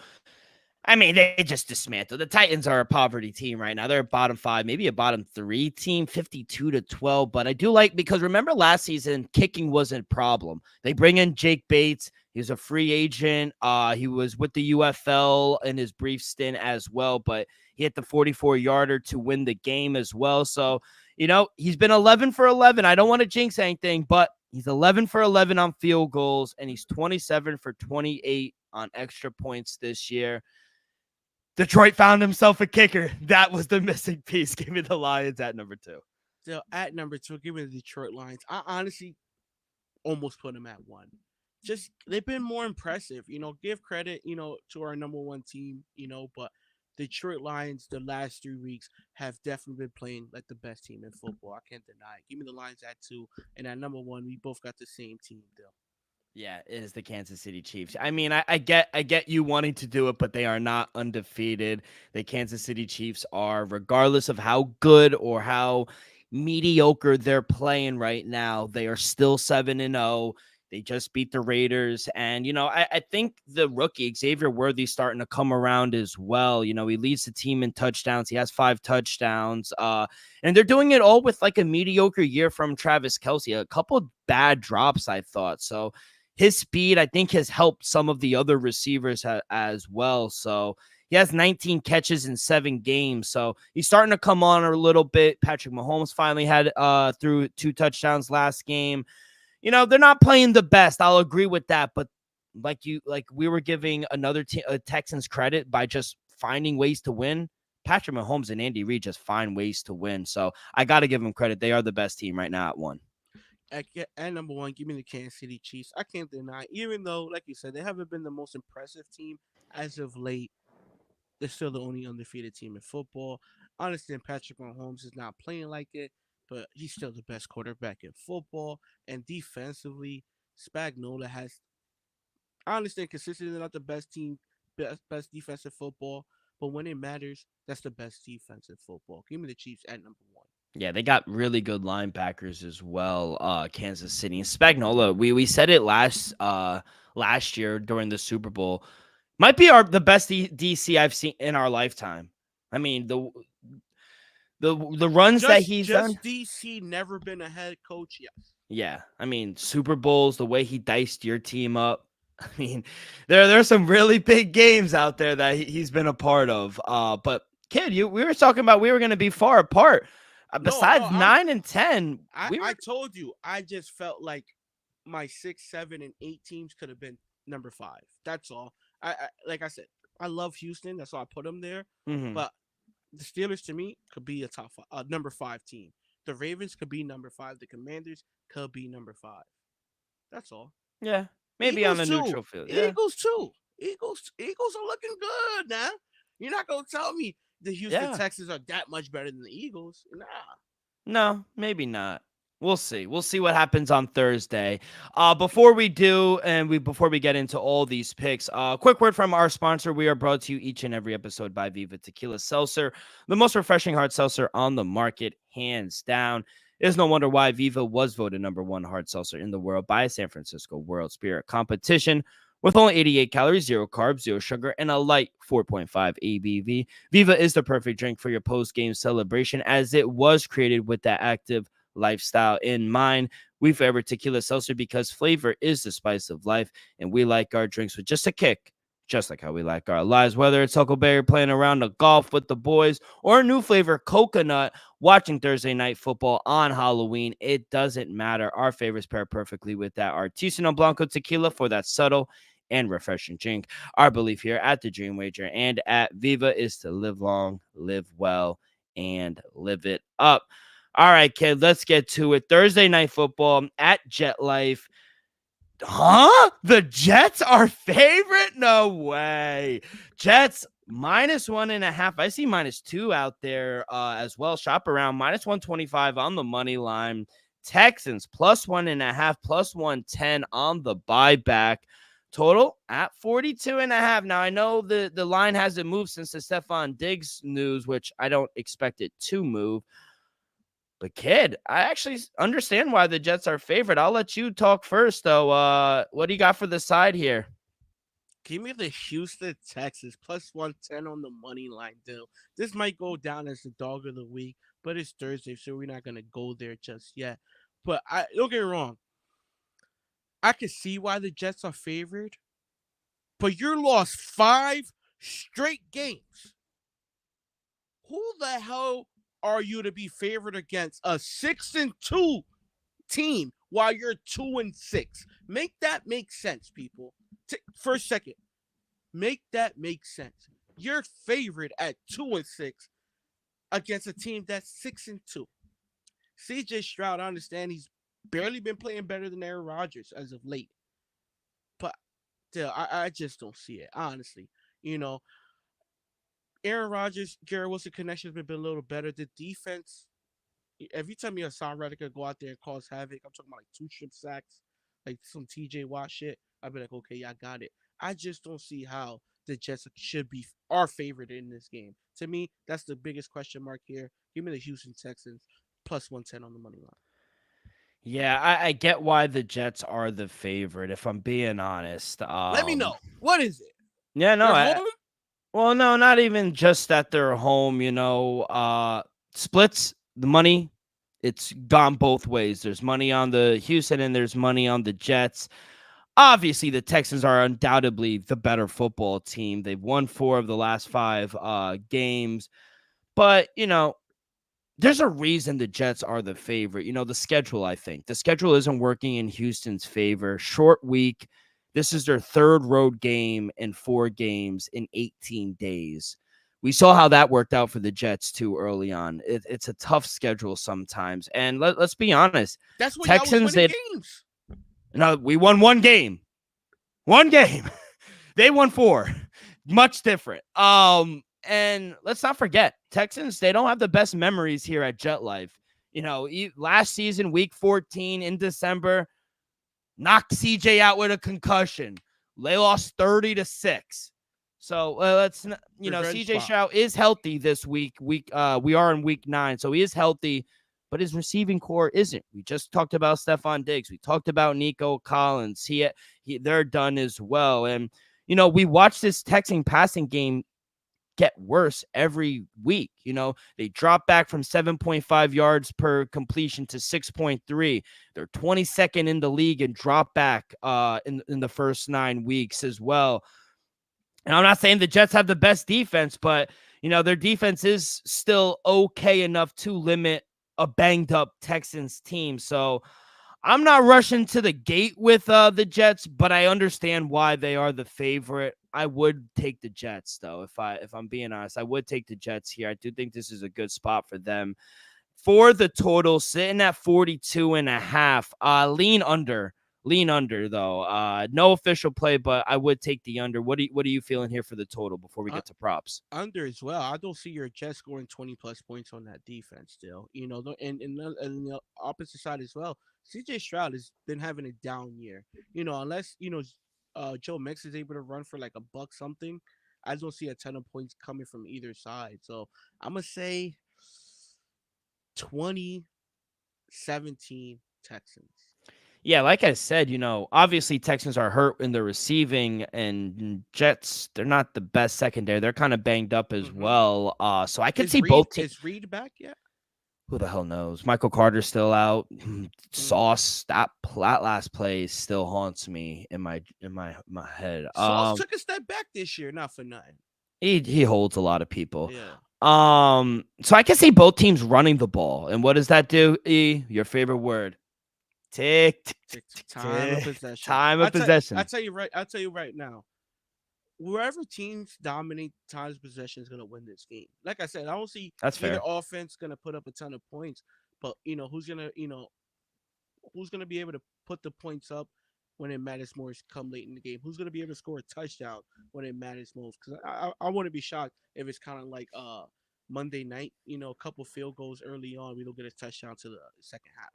I mean, they just dismantled. The Titans are a poverty team right now. They're a bottom 5, maybe a bottom 3 team, 52-12. But I do like, because remember last season, kicking wasn't a problem. They bring in Jake Bates. He's a free agent. He was with the UFL in his brief stint as well, but he hit the 44-yarder to win the game as well. So, he's been 11 for 11. I don't want to jinx anything, but he's 11 for 11 on field goals, and he's 27 for 28 on extra points this year. Detroit found himself a kicker. That was the missing piece. Give me the Lions at number 2. So at number 2, give me the Detroit Lions. I honestly almost put them at 1. Just they've been more impressive. Give credit, to our number 1 team, but Detroit Lions the last 3 weeks have definitely been playing like the best team in football. I can't deny it. Give me the Lions at 2, and at number 1, we both got the same team, though. Yeah, it is the Kansas City Chiefs. I mean, I get you wanting to do it, but they are not undefeated. The Kansas City Chiefs are, regardless of how good or how mediocre they're playing right now, they are still 7-0. They just beat the Raiders. And, I think the rookie, Xavier Worthy's starting to come around as well. He leads the team in touchdowns. He has 5 touchdowns. And they're doing it all with like a mediocre year from Travis Kelce. A couple bad drops, I thought. So his speed, I think, has helped some of the other receivers as well. So he has 19 catches in 7 games. So he's starting to come on a little bit. Patrick Mahomes finally had threw 2 touchdowns last game. They're not playing the best. I'll agree with that. But like we were giving another Texans credit by just finding ways to win. Patrick Mahomes and Andy Reid just find ways to win. So I got to give them credit. They are the best team right now at 1. At number 1, give me the Kansas City Chiefs. I can't deny, even though, like you said, they haven't been the most impressive team as of late, they're still the only undefeated team in football. I understand Patrick Mahomes is not playing like it, but he's still the best quarterback in football. And defensively, Spagnuolo has, I understand, consistently not the best defensive football, but when it matters, that's the best defensive football. Give me the Chiefs at number 1. Yeah, they got really good linebackers as well. Kansas City and Spagnuolo. We said it last year during the Super Bowl. Might be the best DC I've seen in our lifetime. I mean, the runs that he's done. DC never been a head coach yet. Yeah, I mean, Super Bowls, the way he diced your team up. I mean, there's some really big games out there that he's been a part of. But kid, we were talking about we were going to be far apart. No, Besides 9 and 10, I told you, I just felt like my 6, 7, and 8 teams could have been number 5. That's all. I like I said, I love Houston. That's why I put them there. Mhm. But the Steelers to me could be a number 5 team. The Ravens could be number 5. The Commanders could be number 5. That's all. Yeah, maybe on Eagles the too. neutral field. Yeah, Eagles too. Eagles are looking good now. You're not gonna tell me the Houston yeah. Texans are that much better than the Eagles. Nah. No, maybe not. We'll see. We'll see what happens on Thursday. Before we do, before we get into all these picks, quick word from our sponsor. We are brought to you each and every episode by Viva Tequila Seltzer, the most refreshing hard seltzer on the market, hands down. It is no wonder why Viva was voted #1 hard seltzer in the world by a San Francisco World Spirit competition. With only 88 calories, 0 carbs, 0 sugar, and a light 4.5 ABV, Viva is the perfect drink for your post-game celebration as it was created with that active lifestyle in mind. We favor tequila seltzer because flavor is the spice of life, and we like our drinks with just a kick, just like how we like our lives. Whether it's Huckleberry playing around the golf with the boys or a new flavor, coconut, watching Thursday night football on Halloween, it doesn't matter. Our favorites pair perfectly with that Artisanal Blanco tequila for that subtle and refreshing drink. Our belief here at the Dream Wager and at Viva is to live long, live well, and live it up. All right, kid, let's get to it. Thursday night football at Jet Life. Huh? The Jets are favorite? No way. Jets -1.5. I see -2 out there as well. Shop around -125 on the money line. Texans +1.5, +110 on the buyback. Total at 42.5. Now, I know the line hasn't moved since the Stephon Diggs news, which I don't expect it to move. But, kid, I actually understand why the Jets are favorite. I'll let you talk first, though. What do you got for the side here? Give me the Houston Texans +110 on the money line deal. This might go down as the dog of the week, but it's Thursday, so we're not gonna go there just yet. But don't get me wrong. I can see why the Jets are favored, but you lost 5 straight games. Who the hell are you to be favored against a 6-2 team while you're 2-6? Make that make sense, people. For a second, make that make sense. You're favored at 2-6 against a team that's 6-2. CJ Stroud, I understand he's barely been playing better than Aaron Rodgers as of late, but still, I just don't see it, honestly. You know, Aaron Rodgers, Garrett Wilson connection has been a little better. The defense, if you tell me Hassan Reddick could go out there and cause havoc, I'm talking about like 2 strip sacks, like some TJ Watt shit, I'd be like, okay, yeah, I got it. I just don't see how the Jets are favored in this game. To me, that's the biggest question mark here. Give me the Houston Texans +110 on the money line. Yeah, I get why the Jets are the favorite, if I'm being honest. Let me know. What is it? Yeah, no, They're home? well, no, not even just that they're home, splits the money. It's gone both ways. There's money on the Houston and there's money on the Jets. Obviously, the Texans are undoubtedly the better football team. They've won 4 of the last 5 games. But, there's a reason the Jets are the favorite. The schedule, I think. The schedule isn't working in Houston's favor. Short week. This is their 3rd road game in 4 games in 18 days. We saw how that worked out for the Jets, too, early on. It's a tough schedule sometimes. And let's be honest. That's when Texans, y'all was winning games. No, we won 1 game. 1 game. They won 4. Much different. And let's not forget, Texans, they don't have the best memories here at Jet Life. Last season, week 14 in December, knocked CJ out with a concussion. They lost 30-6. So let's, CJ Stroud is healthy this week. We are in week 9, so he is healthy, but his receiving core isn't. We just talked about Stephon Diggs. We talked about Nico Collins. They're done as well. And we watched this Texan passing game get worse every week. They drop back from 7.5 yards per completion to 6.3. They're 22nd in the league and drop back in the first 9 weeks as well. And I'm not saying the Jets have the best defense, but their defense is still okay enough to limit a banged up Texans team. So I'm not rushing to the gate with the Jets, but I understand why they are the favorite. I would take the Jets, though. If I'm being honest, I would take the Jets here. I do think this is a good spot for them. For the total, sitting at 42.5. Lean under though. No official play, but I would take the under. What are you feeling here for the total before we get to props? Under as well. I don't see your Jets scoring 20 plus points on that defense still. And the opposite side as well. CJ Stroud has been having a down year. Unless Joe Mix is able to run for like a buck something, I don't see a ton of points coming from either side. So I'm gonna say 20-17 Texans. Yeah, like I said, obviously Texans are hurt in the receiving, and Jets, they're not the best secondary. They're kind of banged up as well. So I could see both teams. Is Reed back yet? Who the hell knows? Michael Carter's still out. Sauce, that last play still haunts me in my head. Sauce took a step back this year, not for nothing. He holds a lot of people. Yeah. So I can see both teams running the ball. And what does that do? Your favorite word. Time of possession. Time of possession. I'll tell you right now. Wherever teams dominate times of possession is going to win this game. Like I said, I don't see either offense going to put up a ton of points, but who's going to be able to put the points up when it matters most come late in the game? Who's going to be able to score a touchdown when it matters most? Because I wouldn't be shocked if it's kind of like Monday night, a couple field goals early on, we don't get a touchdown to the second half.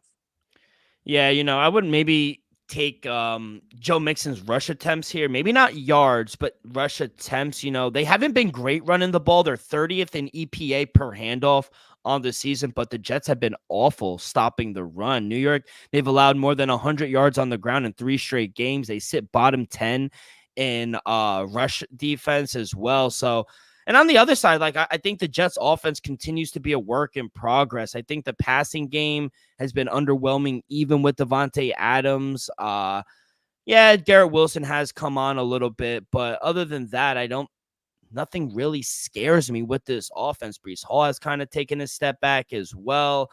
Yeah, I would maybe take Joe Mixon's rush attempts here. Maybe not yards, but rush attempts. They haven't been great running the ball. They're 30th in EPA per handoff on the season, but the Jets have been awful stopping the run. New York, they've allowed more than 100 yards on the ground in 3 straight games. They sit bottom 10 in rush defense as well. So, and on the other side, I think the Jets offense continues to be a work in progress. I think the passing game has been underwhelming, even with Devontae Adams. Garrett Wilson has come on a little bit, but other than that, nothing really scares me with this offense. Breece Hall has kind of taken a step back as well.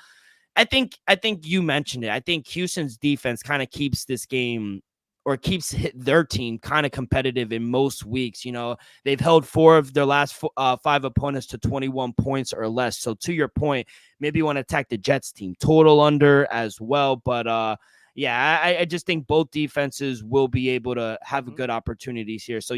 I think you mentioned it. I think Houston's defense kind of keeps this game, or keeps their team kind of competitive in most weeks. They've held 4 of their last 5 opponents to 21 points or less. So to your point, maybe you want to attack the Jets team total under as well. But I just think both defenses will be able to have good opportunities here. So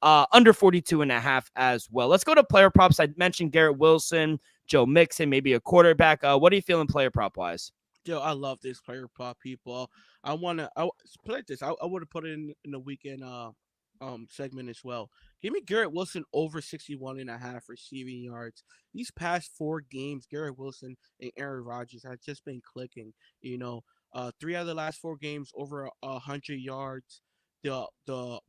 under 42.5 as well. Let's go to player props. I mentioned Garrett Wilson, Joe Mixon, maybe a quarterback. What are you feeling player prop wise? Yo, I love this player prop, people. I play this. I would have put it in the weekend segment as well. Give me Garrett Wilson over 61.5 receiving yards. These past 4 games, Garrett Wilson and Aaron Rodgers have just been clicking. 3 out of the last 4 games over 100 yards. The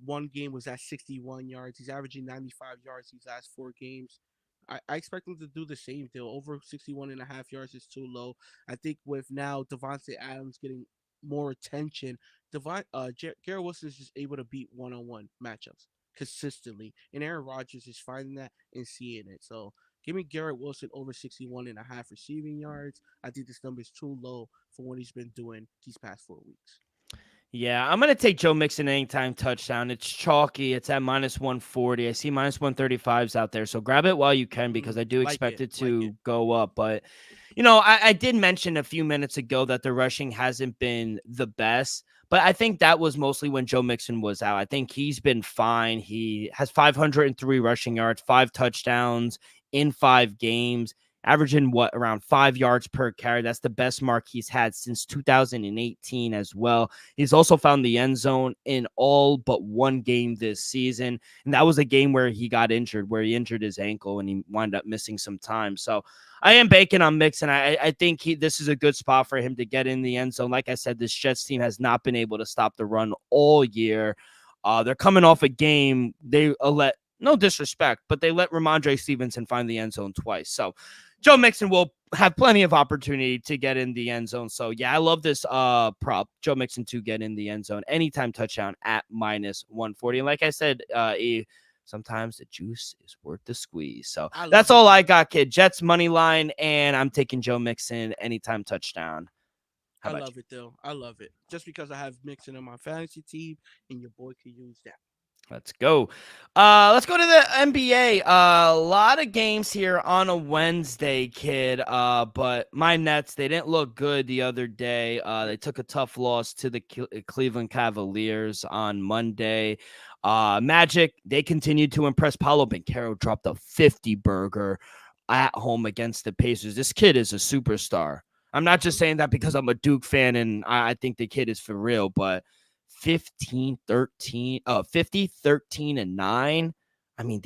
one game was at 61 yards. He's averaging 95 yards these last 4 games. I expect him to do the same deal. Over 61.5 yards is too low. I think with now Devontae Adams getting more attention, Garrett Wilson is just able to beat one-on-one matchups consistently. And Aaron Rodgers is finding that and seeing it. So give me Garrett Wilson over 61.5 receiving yards. I think this number is too low for what he's been doing these past 4 weeks. Yeah, I'm going to take Joe Mixon anytime touchdown. It's chalky. It's at minus 140. I see minus 135s out there. So grab it while you can, because I do expect it to go up. But, I did mention a few minutes ago that the rushing hasn't been the best. But I think that was mostly when Joe Mixon was out. I think he's been fine. He has 503 rushing yards, 5 touchdowns in 5 games. Averaging around 5 yards per carry. That's the best mark he's had since 2018 as well. He's also found the end zone in all but 1 game this season. And that was a game where he got injured, where he injured his ankle and he wound up missing some time. So I am banking on Mixon. I think this is a good spot for him to get in the end zone. Like I said, this Jets team has not been able to stop the run all year. They're coming off a game. They let No disrespect, but they let Ramondre Stevenson find the end zone twice. So Joe Mixon will have plenty of opportunity to get in the end zone. So yeah, I love this prop. Joe Mixon to get in the end zone anytime touchdown at minus 140. And like I said, sometimes the juice is worth the squeeze. So I that's love it, all man. I got, kid. Jets money line, and I'm taking Joe Mixon anytime touchdown. How I about you? love it though. I love it just because I have Mixon on my fantasy team, and your boy can use that. Let's go. Let's go to the NBA. A lot of games here on a Wednesday, kid. But my Nets, they didn't look good the other day. They took a tough loss to the Cleveland Cavaliers on Monday. Magic, they continued to impress. Paolo Banchero dropped a 50 burger at home against the Pacers. This kid is a superstar. I'm not just Mhm. saying that because I'm a Duke fan and I think the kid is for real, but 50, 13, and 9. I mean,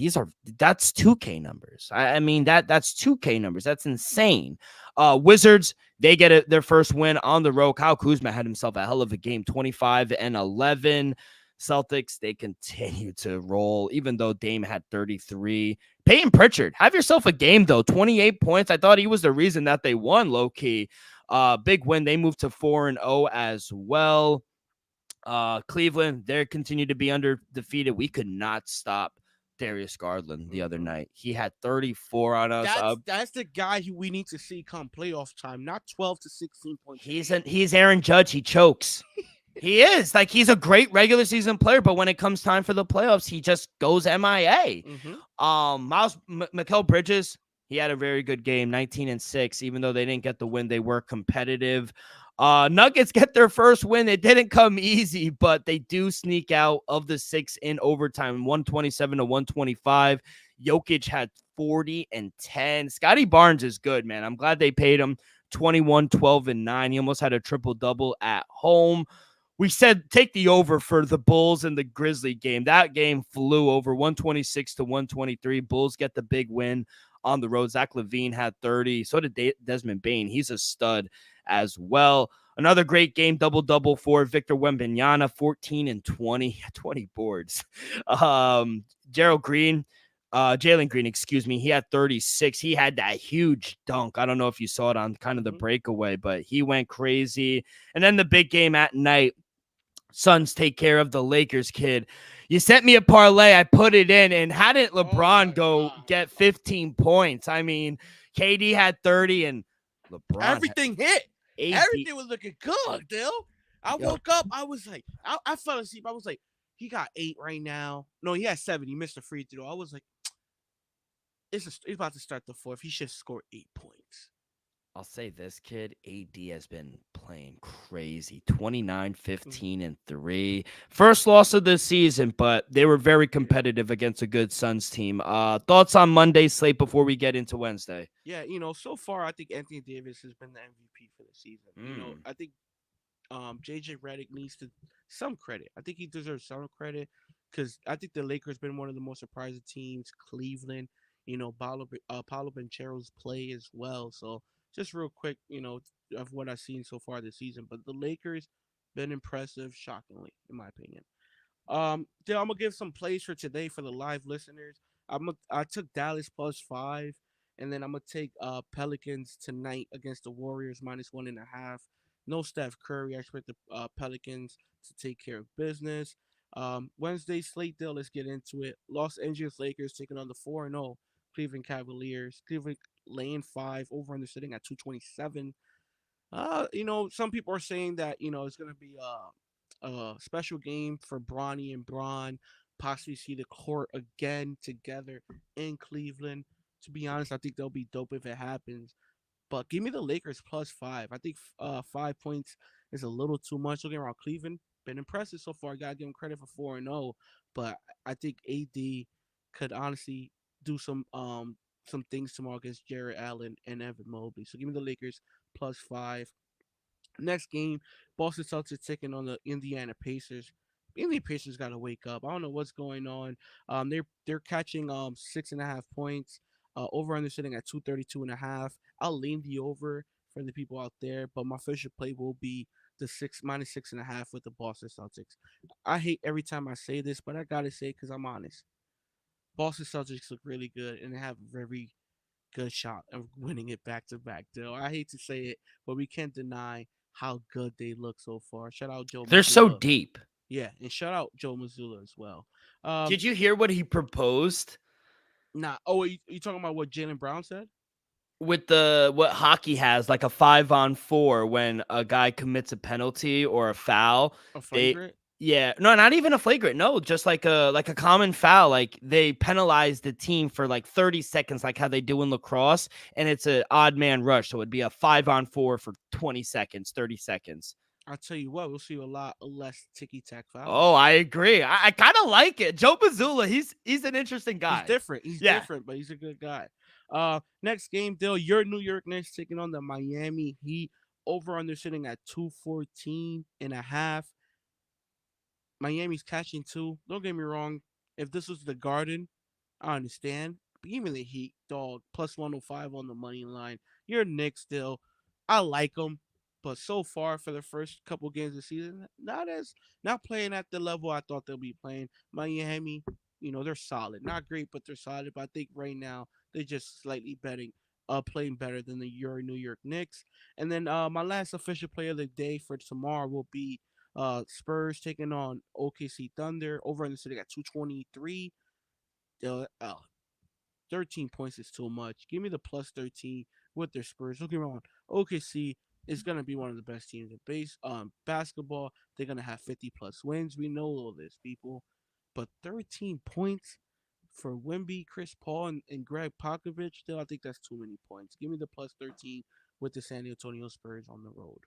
that's 2K numbers. I mean, that's 2K numbers. That's insane. Wizards, they get their first win on the road. Kyle Kuzma had himself a hell of a game, 25 and 11. Celtics, they continue to roll, even though Dame had 33. Peyton Pritchard, have yourself a game, though. 28 points. I thought he was the reason that they won, low key. Big win. They moved to 4-0 as well. Cleveland, they continue to be undefeated. We could not stop Darius Garland the other Mhm. night. He had 34 on us. That's the guy who we need to see come playoff time, not 12 to 16 points a game. He's Aaron Judge. He chokes. He is like he's a great regular season player, but when it comes time for the playoffs, he just goes MIA. Mm-hmm. Mikal Bridges, he had a very good game, 19 and 6. Even though they didn't get the win, they were competitive. Nuggets get their first win. It didn't come easy, but they do sneak out of the 6 in overtime, 127 to 125. Jokic had 40 and 10. Scotty Barnes is good, man. I'm glad they paid him 21, 12, and 9. He almost had a triple double at home. We said take the over for the Bulls and the Grizzly game. That game flew over 126 to 123. Bulls get the big win on the road. Zach LaVine had 30. So did Desmond Bain. He's a stud as well. Another great game, double-double for Victor Wembanyama, 14 and 20, 20 boards. Gerald Green, Jalen Green, excuse me, he had 36. He had that huge dunk. I don't know if you saw it on kind of the Mm-hmm. breakaway, but he went crazy. And then the big game at night, Suns take care of the Lakers, kid. You sent me a parlay. I put it in. And how did Oh LeBron my go God. get 15 points? I mean, KD had 30 and LeBron had Everything hit. 80. Everything was looking good, Dill. I Yo, woke up. I was like, I fell asleep. I was like, he got 8 right now. No, he had 7. He missed a free throw. I was like, it's about to start the fourth. He should score 8 points. I'll say this, kid. AD has been playing crazy. 29, Mhm. 15, and 3. First loss of the season, but they were very competitive against a good Suns team. Thoughts on Monday's slate before we get into Wednesday? Yeah, so far I think Anthony Davis has been the MVP for the season. Mm. I think JJ Redick needs to some credit. I think he deserves some credit because I think the Lakers been one of the most surprising teams. Cleveland, Paulo Banchero's play as well. So just real quick, of what I've seen so far this season. But the Lakers been impressive, shockingly, in my opinion. Then I'm gonna give some plays for today for the live listeners. I took Dallas +5, and then I'm gonna take Pelicans tonight against the Warriors -1.5. No Steph Curry. I expect the Pelicans to take care of business. Wednesday slate deal. Let's get into it. Los Angeles Lakers taking on the 4-0 Cleveland Cavaliers. Cleveland laying 5 over under sitting at 227. Some people are saying that it's gonna be a special game for Bronny and Braun, possibly see the court again together in Cleveland. To be honest, I think they'll be dope if it happens. But give me the Lakers +5. I think 5 points is a little too much. Looking around Cleveland, been impressive so far. Gotta give them credit for 4-0. But I think AD could honestly do some things tomorrow against Jared Allen and Evan Mobley. So give me the Lakers +5. Next game, Boston Celtics taking on the Indiana Pacers. Indiana Pacers got to wake up. I don't know what's going on. They're catching 6.5 points. Over under sitting at 232.5. I'll lean the over for the people out there, but my official play will be the -6.5 with the Boston Celtics. I hate every time I say this, but I gotta say because I'm honest. Boston Celtics look really good, and they have a very good shot of winning it back to back. Though I hate to say it, but we can't deny how good they look so far. Shout out Joe They're so Mazzulla. deep. Yeah, and shout out Joe Mazzulla as well. Um, Did you hear what he proposed oh, you talking about what Jaylen Brown said? with the what hockey has, like a 5-on-4 when a guy commits a penalty or a foul? A They flagrant? Yeah, no, not even a flagrant. No, just like a common foul. Like they penalize the team for like 30 seconds, like how they do in lacrosse, and it's an odd man rush. So it'd be a 5-on-4 for 20 seconds, 30 seconds. I'll tell you what, we'll see a lot less ticky tack fouls. Oh, I agree. I kind of like it. Joe Mazzulla, he's an interesting guy. He's different. He's Yeah. different, but he's a good guy. Next game, Dill, your New York Knicks taking on the Miami Heat. Over under sitting at 214.5. Miami's catching 2. Don't get me wrong. If this was the Garden, I understand. But even the Heat, dog, plus 105 on the money line. Your Knicks still. I like them. But so far for the first couple games of the season, not playing at the level I thought they'll be playing. Miami, they're solid. Not great, but they're solid. But I think right now they're just slightly playing better than your New York Knicks. And then my last official play of the day for tomorrow will be Spurs taking on OKC Thunder. Over in the city at 223. 13 points is too much. Give me the plus 13 with their Spurs. Don't get me wrong. OKC is gonna be one of the best teams in basketball. They're gonna have 50+ wins. We know all this, people. But 13 points for Wemby, Chris Paul, and Greg Popovich, still I think that's too many points. Give me the plus 13 with the San Antonio Spurs on the road.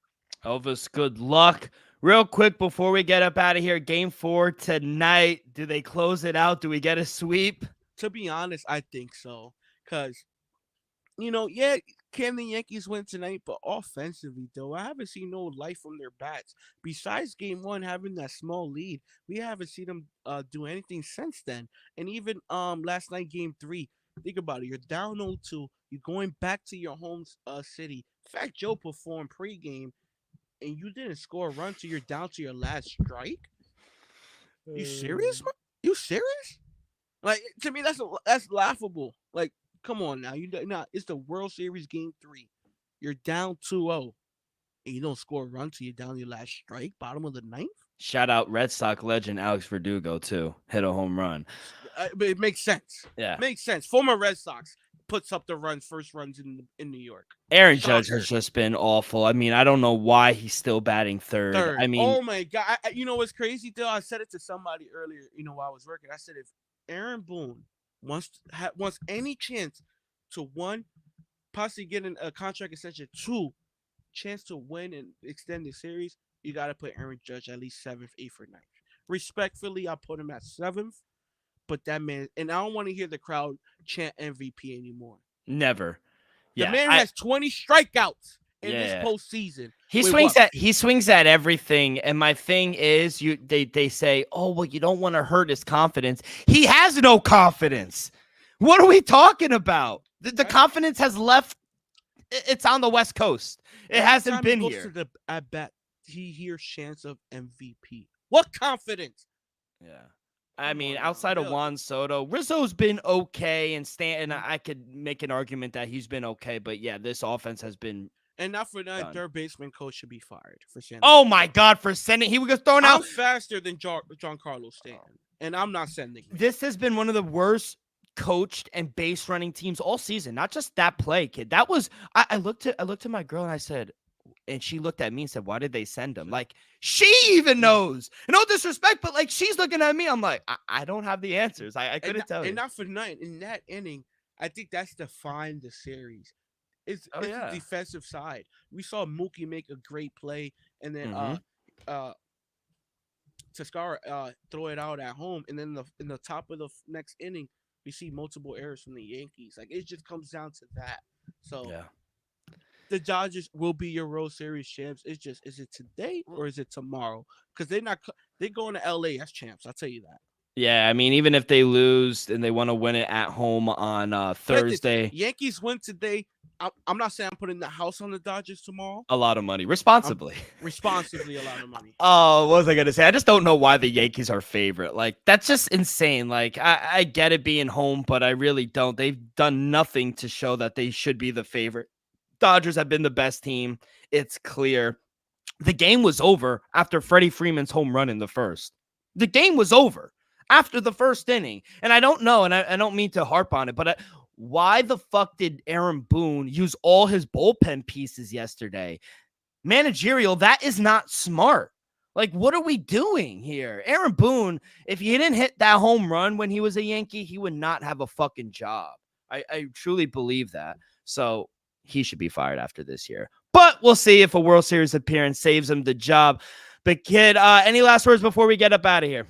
Elvis, good luck. Real quick before we get up out of here, game 4 tonight. Do they close it out? Do we get a sweep? To be honest, I think so. Because, can the Yankees win tonight? But offensively, though, I haven't seen no life from their bats. Besides game 1 having that small lead, we haven't seen them do anything since then. And even last night, game 3, think about it. You're down 0-2. You're going back to your home city. In fact, Joe performed pregame, and you didn't score a run till you're down to your last strike? You serious, man? You serious? Like, to me, that's laughable. Like, come on now. It's the World Series game 3. You're down 2-0, and you don't score a run till you're down your last strike, bottom of the 9th? Shout out Red Sox legend Alex Verdugo, too. Hit a home run. But it makes sense. Yeah. Makes sense. Former Red Sox puts up the first runs in New York. Aaron Judge has just been awful. I mean, I don't know why he's still batting third. I mean, oh my God. You know what's crazy, Dill? I said it to somebody earlier, while I was working. I said, if Aaron Boone wants any chance to, 1, possibly getting a contract extension, 2, chance to win and extend the series, you got to put Aaron Judge at least 7th, 8th, or 9th. Respectfully, I put him at 7th. But that man, and I don't want to hear the crowd chant MVP anymore. Never. The man has 20 strikeouts in this postseason. He swings at everything. And my thing is, they say, oh, well, you don't want to hurt his confidence. He has no confidence. What are we talking about? The confidence has left. It's on the West Coast. It hasn't been here. I bet he hears chance of MVP. What confidence? Yeah. I mean, outside of Juan Soto, Rizzo's been okay, and Stanton, I could make an argument that he's been okay, but yeah, this offense has been. And not for that, third baseman coach should be fired for sending. Oh my God, for sending, he was thrown out faster than Giancarlo Stanton, and I'm not sending him. This has been one of the worst coached and base running teams all season. Not just that play, kid. That was I looked at my girl and I said. And she looked at me and said, why did they send him? Like, she even knows. No disrespect, but like, she's looking at me. I'm like, I don't have the answers. I couldn't tell you. And not for nothing. In that inning, I think that's defined the series. It's the defensive side. We saw Mookie make a great play, and then Tascara throw it out at home. And then in the top of the next inning, we see multiple errors from the Yankees. Like, it just comes down to that. So, yeah. The Dodgers will be your World Series champs. It's just, is it today or is it tomorrow? Because they're going to LA as champs. I'll tell you that. Yeah, I mean, even if they lose and they want to win it at home on Thursday. Yankees win today. I'm not saying I'm putting the house on the Dodgers tomorrow. A lot of money, responsibly. Responsibly, a lot of money. Oh, what was I gonna say? I just don't know why the Yankees are favorite. Like, that's just insane. Like, I get it being home, but I really don't. They've done nothing to show that they should be the favorite. Dodgers have been the best team. It's clear. The game was over after Freddie Freeman's home run in the first. The game was over after the first inning. And I don't know, and I don't mean to harp on it, but why the fuck did Aaron Boone use all his bullpen pieces yesterday? Managerial, that is not smart. Like, what are we doing here? Aaron Boone, if he didn't hit that home run when he was a Yankee, he would not have a fucking job. I truly believe that. So he should be fired after this year. But we'll see if a World Series appearance saves him the job. But, kid, any last words before we get up out of here?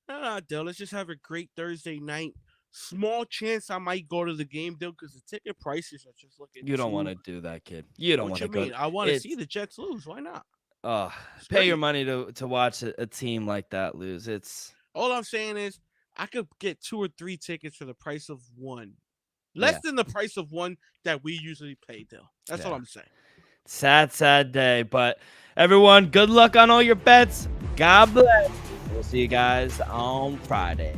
No, Dale, let's just have a great Thursday night. Small chance I might go to the game, Dale, because the ticket prices are just looking. You don't want to do that, kid. You don't want to go. What you mean? I want to see the Jets lose. Why not? Pay your money to watch a team like that lose. It's all I'm saying is I could get 2 or 3 tickets for the price of one. Less than the price of one that we usually pay, Dale. That's all I'm saying. Sad day. But everyone, good luck on all your bets. God bless. We'll see you guys on Friday.